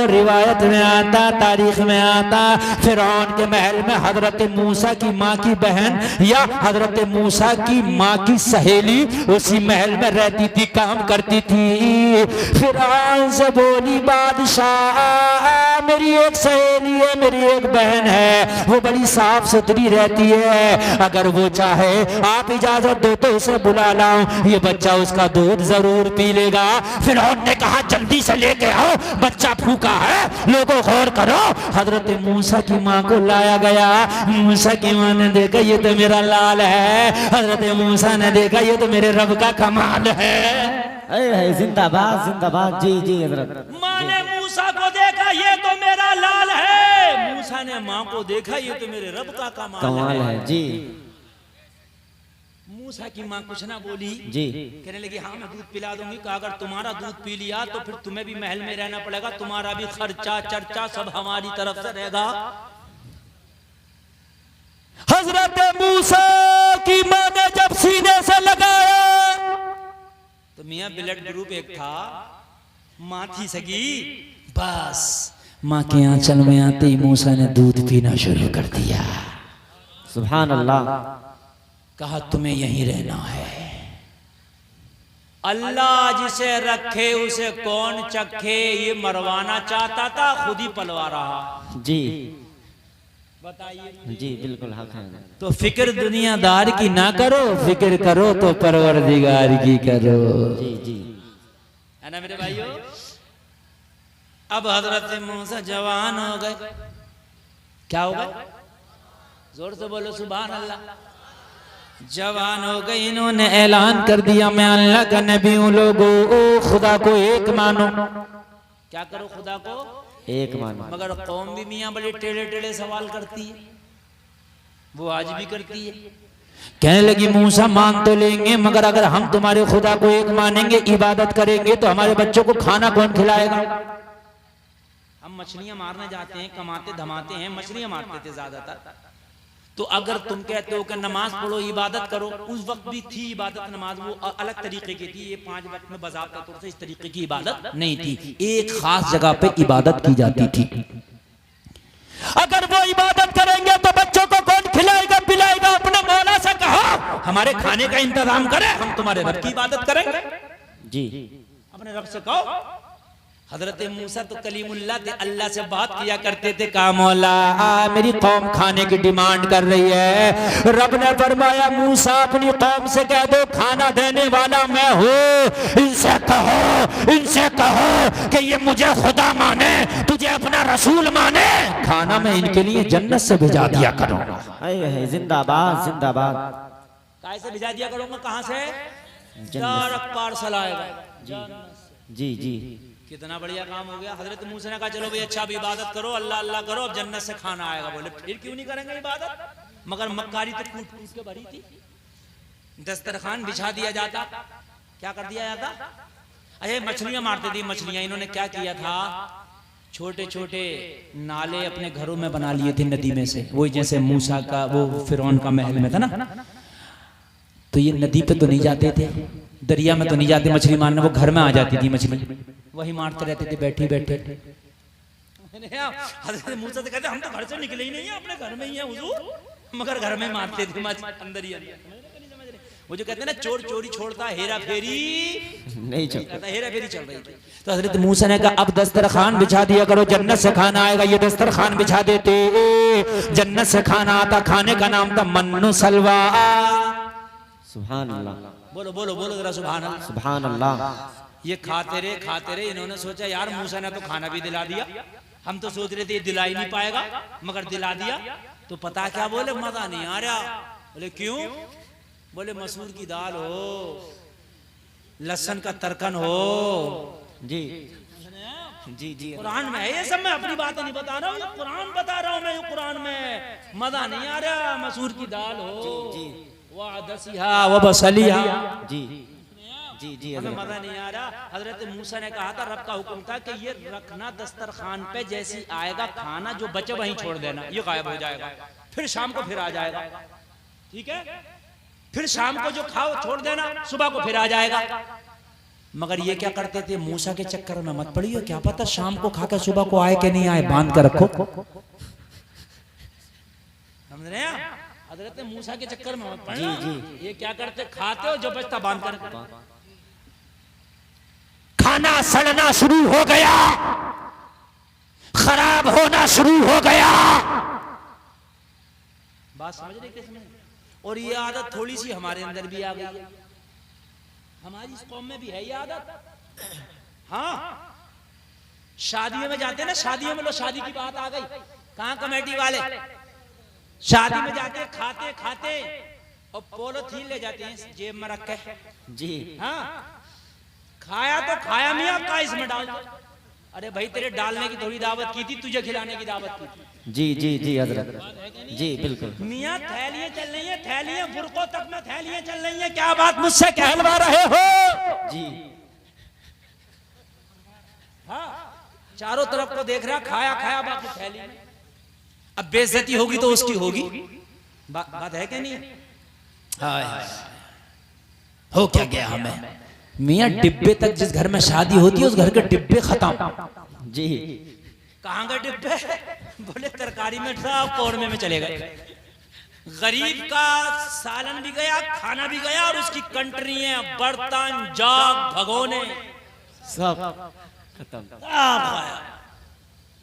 रिवायत में आता, तारीख में आता, फिरौन के महल में हजरत मूसा की माँ की बहन या हजरत मूसा की माँ की सहेली उसी महल में रहती थी, काम करती थी। फिरौन से बोली, बादशाह मेरी एक सहेली है, मेरी एक बहन है, वो बड़ी साफ सुथरी रहती है, अगर वो चाहे आप इजाजत दो तो उसे बुला लाऊं, ये बच्चा उसका दूध जरूर पी लेगा। फिरौन ने कहा जल्दी से लेके आओ, बच्चा भूखा है, लोगों गौर करो। हजरत मूसा की माँ को लाया गया। मूसा की माँ ने देखा ये तो मेरा लाल है, हजरत मूसा ने देखा ये तो मेरे रब का कमाल है। जिंदाबाद जिंदाबाद। जी जी हजरत। माँ ने मूसा को देखा ये तो मेरा लाल है, मूसा ने माँ को देखा ये तो मेरे रब का कमाल है। जी। मूसा की माँ कुछ ना बोली जी। कहने लगी हाँ मैं दूध पिला दूंगी, कहा अगर तुम्हारा दूध पी लिया तो फिर तुम्हें भी महल में रहना पड़ेगा, तुम्हारा भी खर्चा चर्चा सब हमारी तरफ से रहेगा। हजरत मूसा की माँ ने जब सीने से लगाया तो मियाँ ब्लड ग्रुप एक था, माँ थी सगी, बस माँ के आंचल में आते ही मूसा ने दूध पीना शुरू कर दिया। सुभान अल्लाह। कहा तुम्हें यहीं रहना है, अल्लाह जिसे रखे उसे कौन चखे, ये मरवाना चाहता था खुद ही पलवा रहा। जी बताइए। जी बिल्कुल हक है। तो फिक्र दुनियादार की ना करो, फिक्र करो तो परवरदिगार की करो। जी जी है ना मेरे भाइयों। अब हजरत मूसा जवान हो गए, क्या हो गए, जोर से बोलो सुभान अल्लाह। जवान हो गए, इन्होंने ऐलान कर दिया मैं अल्लाह का नबी हूं, लोगों खुदा को एक मानो। क्या करो, खुदा को एक मानो। मगर कौम भी मियाँ बड़े टेढ़े टेढ़े सवाल करती है, वो आज भी करती है। कहने लगी मूसा मान तो लेंगे, मगर अगर हम तुम्हारे खुदा को एक मानेंगे, इबादत करेंगे, तो हमारे बच्चों को खाना कौन खिलाएगा। हम मछलियां मारने जाते हैं, कमाते धमाते हैं, मछलियां मारते थे ज्यादातर। तो अगर तुम कहते हो कि नमाज पढ़ो इबादत करो, उस वक्त भी थी इबादत नमाज, वो अलग तरीके की थी। ये 5 वक्त में बज़ाब्ता तौर से इस तरीके की इबादत नहीं थी, एक खास जगह पे इबादत की जाती थी। अगर वो इबादत करेंगे तो बच्चों को कौन खिलाएगा पिलाएगा, अपने मौला से कहो हमारे खाने का इंतजाम करे, हम तुम्हारे रब की इबादत करेंगे। जी अपने रब से कहो। हजरत मूसा तो कलीमुल्लाह थे, अल्लाह से बात किया करते थे, कहा मौला मेरी कौम खाने की डिमांड कर रही है। रब ने फरमाया मूसा अपनी कौम से कह दो खाना देने वाला मैं हूँ, इनसे कहो कि ये मुझे खुदा माने, तुझे अपना रसूल माने, खाना मैं इनके लिए जन्नत से भिजा दिया करूंगा। जिंदाबाद जिंदाबाद। कहाँ से भिजा दिया करूंगा, कहाँ से, पार्सल आएगा। जी जी कितना बढ़िया काम हो गया। हजरत मूसा ने कहा चलो भाई अच्छा भी इबादत करो, अल्लाह अल्लाह करो, अब जन्नत से खाना आएगा। बोले फिर क्यों नहीं करेंगे इबादत, मगर मक्कारी तो कूट कूट के भरी थी। दस्तरखान बिछा दिया जाता, क्या कर दिया जाता, अरे मछलियां मारते थे मछलियां। इन्होंने क्या किया था, छोटे छोटे नाले अपने घरों में बना लिए थे नदी में से। वही जैसे मूसा का वो फिरौन का महल में था ना, तो ये नदी पे तो नहीं जाते थे, दरिया में तो नहीं जाते मछली मारने, वो घर में आ जाती थी मछली, वही मारते रहते थे बैठे बैठे। हज़रत मूसा से कहते हम तो घर से निकले ही नहीं है, अपने घर में ही है हुजूर, मगर घर में मारते थे अंदर ही अंदर। वो जो कहते हैं ना चोर चोरी छोड़ता हेरा फेरी नहीं चलता, हेरा फेरी चल रही थी। तो हजरत मूसा ने कहा अब दस्तरखान बिछा दिया करो, जन्नत से खाना आएगा। ये दस्तरखान बिछा देते, जन्नत से खाना आता, खाने का नाम था मन्नु सलवा। सुभान अल्लाह, बोलो बोलो बोलो जरा सुभान अल्लाह। सुभान अल्लाह। ये खाते रहे, इन्होंने सोचा यार मूसा ने तो खाना भी दिला दिया, हम तो सोच रहे थे ये दिला ही नहीं पाएगा, मगर दिला दिया। तो पता क्या बोले, मजा नहीं आ रहा। बोले क्यों? बोले मसूर की दाल हो, लहसुन का तरकन हो। जी जी जी, कुरान में है ये सब, मैं अपनी बात नहीं बता रहा हूँ, ये कुरान बता रहा हूँ मैं। ये कुरान में मजा नहीं आ रहा, मसूर की दाल हो, वाह दसिया व बसलिया। जी जी जी, हमें मजा नहीं आ रहा। हजरत मूसा ने कहा था, रब का हुक्म था कि ये रखना दस्तरखान पे, जैसी आएगा खाना जो बचे वहीं छोड़ देना, ये गायब हो जाएगा, फिर शाम को फिर आ जाएगा। ठीक है, फिर शाम को जो खाओ छोड़ देना, सुबह को फिर आ जाएगा। मगर ये क्या करते थे, मूसा के चक्कर में मत पड़िए, क्या पता शाम को खाकर सुबह को आए कि नहीं आए, बांध कर रखो। समझ रहे हैं? हजरत मूसा के चक्कर में मत पड़ना। जी ये क्या करते, खाते हो जो बचता बांध कर। खाना सड़ना शुरू हो गया, खराब होना शुरू हो गया। बात समझ रहे किसमें? और ये आदत थोड़ी सी हमारे अंदर भी आ गई है, हमारी इस कौम में भी है ये आदत। हाँ, शादियों में जाते हैं ना, शादियों में लो, शादी की बात आ गई, कहाँ कमेटी वाले शादी में जाते खाते खाते और पॉलिथीन ले जाते हैं जेब में रख के। जी हाँ, खाया तो खाया मियाँ का इसमें डाल दो। अरे भाई तेरे डालने की थोड़ी दावत की थी, तुझे खिलाने की दावत की थी। जी जी जी हजरत, जी बिल्कुल। मियाँ थैलियां चल रही है, थैलियां बुरकों तक में थैलियां चल रही है, क्या बात मुझसे कहलवा रहे हो? जी हाँ, चारों तरफ को देख रहा, खाया खाया बाकी थैली में। अब बेइज्जती होगी तो उसकी होगी, बात है कि नहीं? हाय हो क्या गया हमें। मियाँ डिब्बे तक, जिस घर में शादी होती है उस घर के डिब्बे खत्म। जी, कहाँ गए डिब्बे? बोले तरकारी में था, कौरमे में चले गए। गरीब का सालन भी गया, खाना भी गया, और उसकी कंट्रियां, बर्तन, जग, भगोने सब खत्म।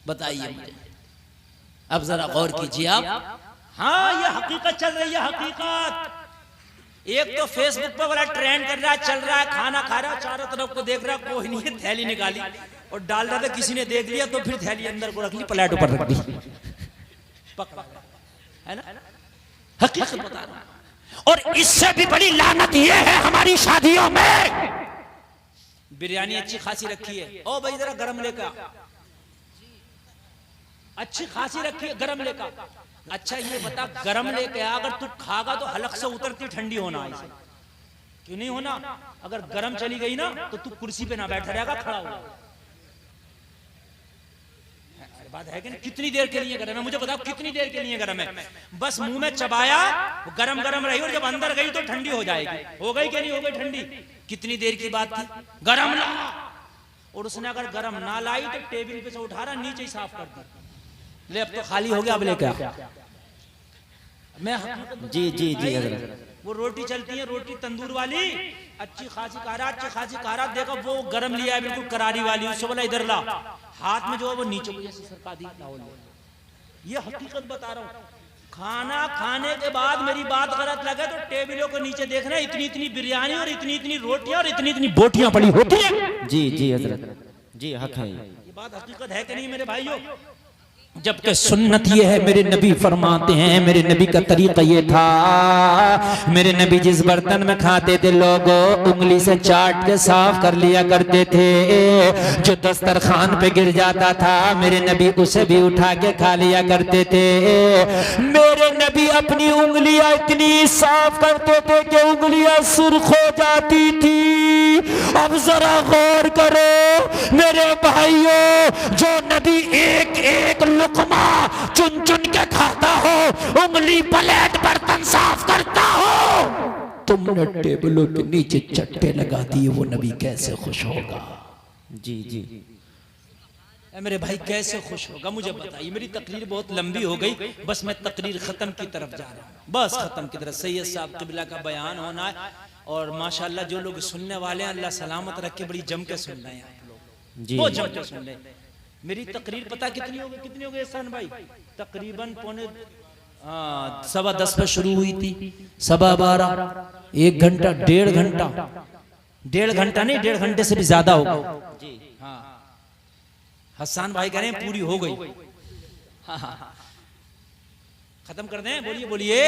बताइए मुझे, अब जरा गौर कीजिए आप। हाँ, ये हकीकत चल रही है, हकीकत। एक तो फेसबुक पर वाला ट्रेंड कर रहा है, चल रहा है, खाना खा रहा है, चारों तरफ को देख रहा है, कोई नहीं है, थैली निकाली और डाल रहा था, किसी ने देख लिया तो फिर थैली अंदर को रख ली, प्लेट ऊपर रख दी। है ना, हकीकत बता रहा हूं। और इससे भी बड़ी लानत ये है हमारी शादियों में, बिरयानी अच्छी खासी रखी है, ओ भाई जरा गरम लेकर, अच्छी खासी रखी है, गरम लेकर। अच्छा ये बता, गरम लेके अगर तू खागा तो हलक से उतरती ठंडी होना है, क्यों नहीं होना? अगर गरम चली गई ना तो तू कुर्सी पे ना बैठा रहेगा, खड़ा होगा। बात है कि नहीं? कितनी देर के लिए गरम है, मुझे बताओ कितनी देर के लिए गरम है? बस मुंह में चबाया, गरम गरम रही, और जब अंदर गई तो ठंडी हो जाएगी। हो गई कि नहीं हो गई ठंडी? कितनी देर की बात थी, गरम ला। और उसने अगर गरम ना लाई तो टेबल पे से उठा रहा, नीचे ही साफ कर दी, ले अब तो खाली हो गया, अब लेके आ। मैं जी जी जी हजरत, वो रोटी चलती है, रोटी तंदूर वाली, अच्छी खासी कारा, अच्छी खासी कारा, देखो वो गरम लिया है बिल्कुल करारी वाली, उससे बोला इधर ला, हाथ में जो है वो नीचे को जैसे सरका दी। ये हकीकत बता रहा हूँ। खाना खाने के बाद मेरी बात गलत लगे तो टेबलों को नीचे देखना, इतनी इतनी बिरयानी और इतनी इतनी रोटियां और इतनी इतनी बोटियां पड़ी होती है। जी जी हजरत, जी हक है। ये बात हकीकत है कि नहीं मेरे भाइयों? जबकि सुन्नत ये है, मेरे नबी फरमाते हैं, मेरे नबी का तरीका ये था, मेरे नबी जिस बर्तन में खाते थे लोगों उंगली से चाट के साफ कर लिया करते थे। जो दस्तरखान पे गिर जाता था मेरे नबी उसे भी उठा के खा लिया करते थे। मेरे नबी अपनी उंगलियां इतनी साफ करते थे कि उंगलियां सुर्ख हो जाती थी। अब जरा गौर करो मेरे भाइयों, जो नबी एक एक लुकमा चुन चुन के खाता हो, उंगली प्लेट बर्तन साफ करता हो, तुमने टेबलों के नीचे चट्टे लगा दिए, वो नबी कैसे खुश होगा? जी जी मेरे भाई कैसे खुश होगा मुझे बताइए। मेरी तकरीर बहुत लंबी हो गई, बस मैं तकरीर खत्म की तरफ जा रहा हूँ, बस खत्म की तरफ। सैयद साहब क़िबला का बयान होना है और माशाल्लाह जो लोग सुनने वाले हैं अल्लाह सलामत रख के बड़ी जम के सुन रहे हैं आप लोग, जी बहुत जम के सुन रहे हैं। मेरी तकरीर पता कितनी हो गई एहसान भाई? तकरीबन पौने 10:15 पे शुरू हुई थी, 12:15, 1 घंटा, 1.5 घंटा, 1.5 घंटा नहीं 1.5 घंटे से भी ज्यादा हो गई। हाँ हसन भाई कह रहे हैं पूरी हो गई। हाँ खत्म कर दें? बोलिए बोलिए।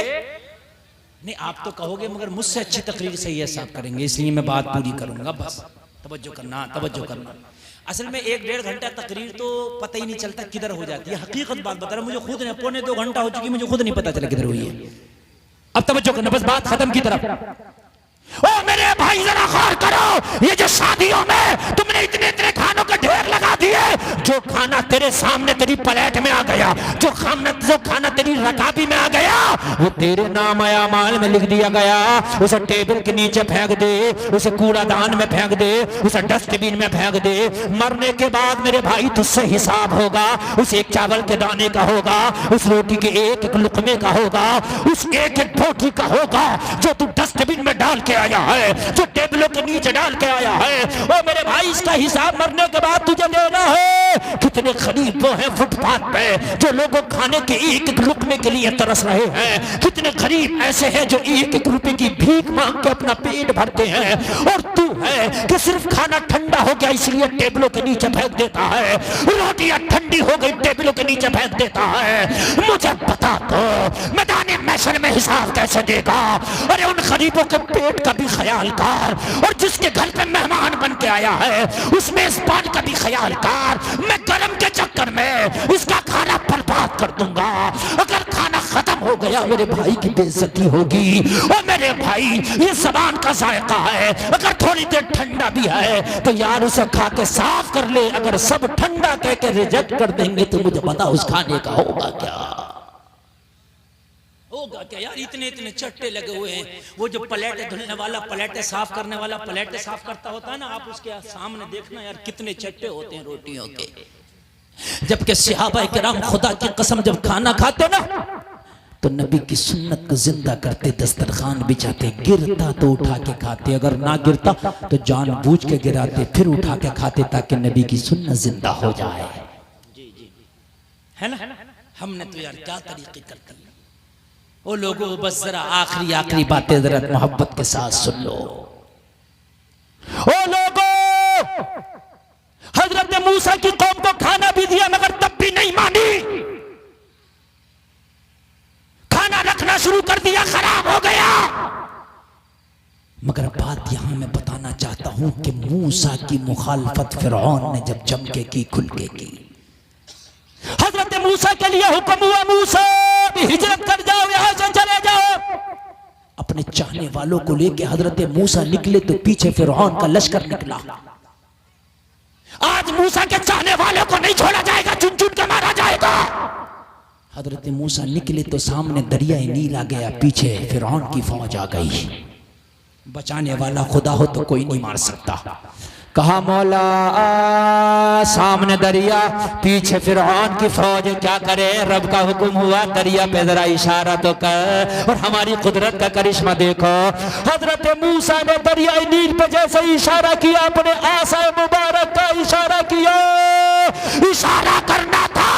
नहीं आप तो कहोगे मगर मुझसे अच्छी तकरीर सैयद साहब करेंगे, इसलिए मैं बात पूरी करूंगा। बस तवज्जो करना, तवज्जो करना। असल में 1-1.5 घंटा तकरीर तो पता ही नहीं चलता किधर हो जाती है। हकीकत बात बता रहा, मुझे खुद ने 1.25-2 घंटा हो चुकी, मुझे खुद नहीं पता चला किधर हुई है। अब तवज्जो करना, बस बात खत्म की तरफ। ओ मेरे भाई जरा गौर करो, ये जो शादियों में तुमने इतने इतने खानों के ढेर लगा दिए, जो खाना तेरे सामने तेरी प्लेट में आ गया, जो खाना तेरी रकाबी में आ गया, वो तेरे नाम आमाल में लिख दिया गया। उसे टेबल के नीचे फेंक दे, उसे कूड़ादान में फेंक दे, उसे डस्टबिन में फेंक दे। मरने के बाद मेरे भाई तुझसे हिसाब होगा, उस एक चावल के दाने का होगा, उस रोटी के एक एक लुकमे का होगा, उस एक एक बोटी का होगा जो तू डस्टबिन में डाल के आया है, जो टेबलों के नीचे डाल के आया है। ओ मेरे भाई इसका हिसाब मरने के बाद तुझे लेना है। कितने गरीब वो हैं फुटपाथ पे जो लोगों खाने के एक एक लुकमे के लिए तरस रहे हैं। कितने गरीब ऐसे हैं जो एक एक रुपए की भीख मांग के अपना पेट भरते हैं, और तू है कि सिर्फ खाना ठंडा हो गया इसलिए टेबलों के नीचे फेंक देता है, रोटियां ठंडी हो गई टेबलों के नीचे फेंक देता है। मुझे बता दो मैदान महशर में हिसाब कैसे देगा? अरे उन गरीबों के पेट का भी ख्याल कर, और जिसके घर पे मेहमान बन के आया है उस मेजबान का भी ख्याल कर। मैं गरम के चक्कर में उसका खाना बर्बाद कर दूंगा। अगर खाना खत्म हो गया मेरे भाई की बेइज्जती होगी। और मेरे भाई ये ज़बान का जायका है, अगर थोड़ी देर ठंडा भी है तो यार उसे खा के साफ कर ले। अगर सब ठंडा कह के रिजेक्ट कर देंगे तो मुझे पता उस खाने का होगा क्या? होगा क्या यार? इतने इतने चट्टे लगे हुए हैं। वो जो प्लेटें धुलने वाला, प्लेटें साफ करने वाला प्लेटें साफ करता होता है ना, आप उसके सामने देखना यार कितने चट्टे होते हैं रोटियों के। जबकि सहाबा किराम खुदा की कसम जब खाना खाते ना तो नबी की सुन्नत को जिंदा करते, दस्तरखान बिछाते, गिरता तो उठा के खाते, अगर ना गिरता तो जानबूझ के गिराते, फिर उठा के खाते ताकि नबी की सुन्नत जिंदा हो जाए। है ना? हमने तो यार क्या तरीके करते हैं। ओ लोगों बस जरा आखिरी बातें जरा मोहब्बत के साथ सुन लो। ओ लोगों, हजरत मूसा की कौम को खाना भी दिया मगर तब भी नहीं मानी। खाना रखना शुरू कर दिया, खराब हो गया। मगर बात यहां मैं बताना चाहता हूं कि मूसा की मुखालफत फिरौन ने जब जम के की, खुल के की। हजरत मूसा के लिए हुक्म हुआ, मूसा हिजरत कर जाओ, यहां से चले जाओ। अपने चाहने वालों को लेके हजरत मूसा निकले तो पीछे फिरौन का लश्कर निकला। आज मूसा के चाहने वालों को नहीं छोड़ा जाएगा, चुन चुन के मारा जाएगा। हजरत मूसा निकले तो सामने दरियाए नील आ गया, पीछे फिरौन की फौज आ गई। बचाने वाला खुदा हो तो कोई नहीं मार सकता। कहा मौला सामने दरिया, पीछे फिरौन की फौज, क्या करे? रब का हुक्म हुआ, दरिया पे जरा इशारा तो कर, और हमारी कुदरत का करिश्मा देखो। हजरत मूसा ने दरिया नील पे जैसे इशारा किया, अपने आसा मुबारक का इशारा किया। इशारा करना था,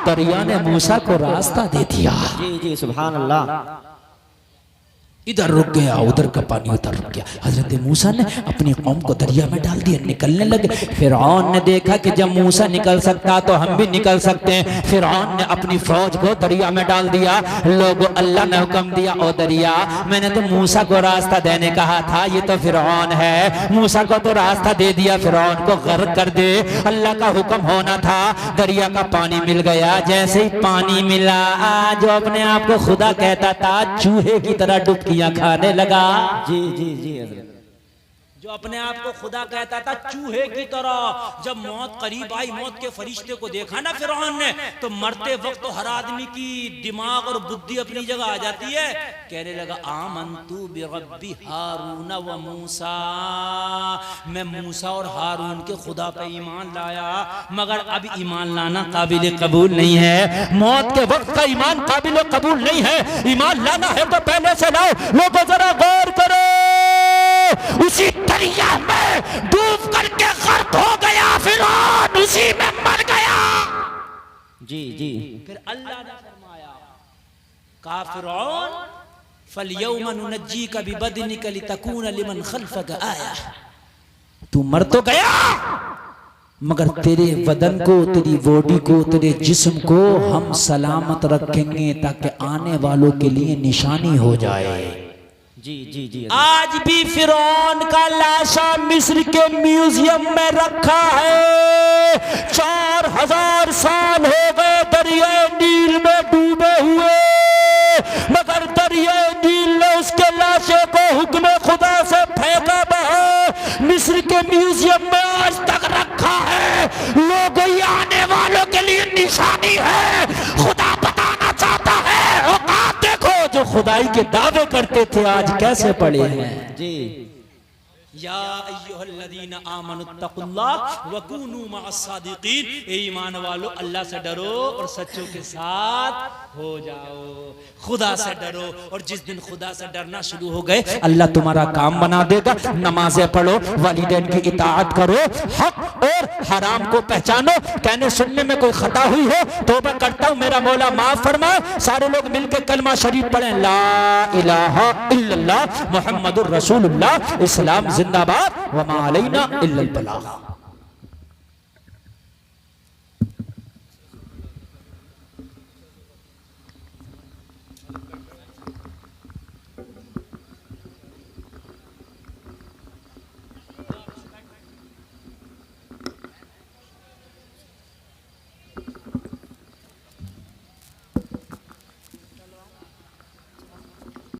दरिया ने मूसा को रास्ता दे दिया। जी जी सुभान अल्लाह। इधर रुक गया, उधर का पानी उधर रुक गया। हजरत मूसा ने अपनी कौम को दरिया में डाल दिया, निकलने लगे। फिरौन ने देखा कि जब मूसा निकल सकता तो हम भी निकल सकते हैं। फिरौन ने अपनी फौज को दरिया में डाल दिया। लोगों, अल्लाह ने हुक्म दिया, ओ दरिया, मैंने तो मूसा को रास्ता देने कहा था, ये तो फिरौन है, मूसा को तो रास्ता दे दिया, फिरौन को गर्क कर दे। अल्लाह का हुक्म होना था, दरिया का पानी मिल गया। जैसे ही पानी मिला, जो अपने आप को खुदा कहता था चूहे की तरह डुबकी खाने लगा। जी जी जी हजरत। जो अपने आप को खुदा कहता था चूहे की तरह, जब मौत करीब आई, मौत के फरिश्ते को देखा ना फिरौन ने, तो मरते वक्त तो हर आदमी की दिमाग और बुद्धि अपनी जगह आ जाती है। कहने लगा आमन्तु बिरब्बी हारून व मूसा, मैं मूसा और हारून के खुदा पे ईमान लाया। मगर अब ईमान लाना काबिल कबूल नहीं है, मौत के वक्त का ईमान काबिल कबूल नहीं है। ईमान लाना है तो पहले से लाओ। लोगों जरा गौर करो, उसी दरिया में डूब करके गर्क हो गया फिरौन, उसी में मर गया। जी जी। फिर अल्लाह ने फरमाया, कहा फिरौन फलयौम नुनज्जीका बिबदनिका लितकून लिमन खल्फक आया, तू मर तो गया मगर तेरे बदन को, तेरी बॉडी को, तेरे जिस्म को हम सलामत रखेंगे ताकि आने वालों के लिए निशानी हो जाए। जी जी जी। आज भी फिरौन का लाशा मिस्र के म्यूजियम में रखा है। 4000 साल हो गए दरिया नील में डूबे हुए, मगर दरिया नील ने उसके लाशे को हुक्म खुदा से फेंका बाहर, मिस्र के म्यूजियम में आज तक रखा है। लोग ये आने वालों के लिए निशानी है। खुदा बताना चाहता है, औकात देखो, जो खुदाई के दावे करते थे आज कैसे पड़े हैं। जी। या अय्युहल्लज़ीना आमनुत्तकुल्लाह व कूनू मअस-सादिकीन, ईमान वालों अल्लाह से डरो और सच्चों के साथ हो जाओ। खुदा से डरो, और जिस दिन खुदा से डरना शुरू हो गए अल्लाह तुम्हारा काम बना देगा। नमाजें पढ़ो, वालिदैन की इताअत करो, हक और हराम को पहचानो। कहने सुनने में कोई खता हुई हो तौबा करता हूँ, मेरा मौला माफ फरमाए। सारे लोग मिलकर कलमा शरीफ पढ़ें, ला इलाहा इल्लल्लाह मुहम्मदुर रसूलुल्लाह। इस्लाम जिंदाबाद, व मा अलैना इल्लल बलाग।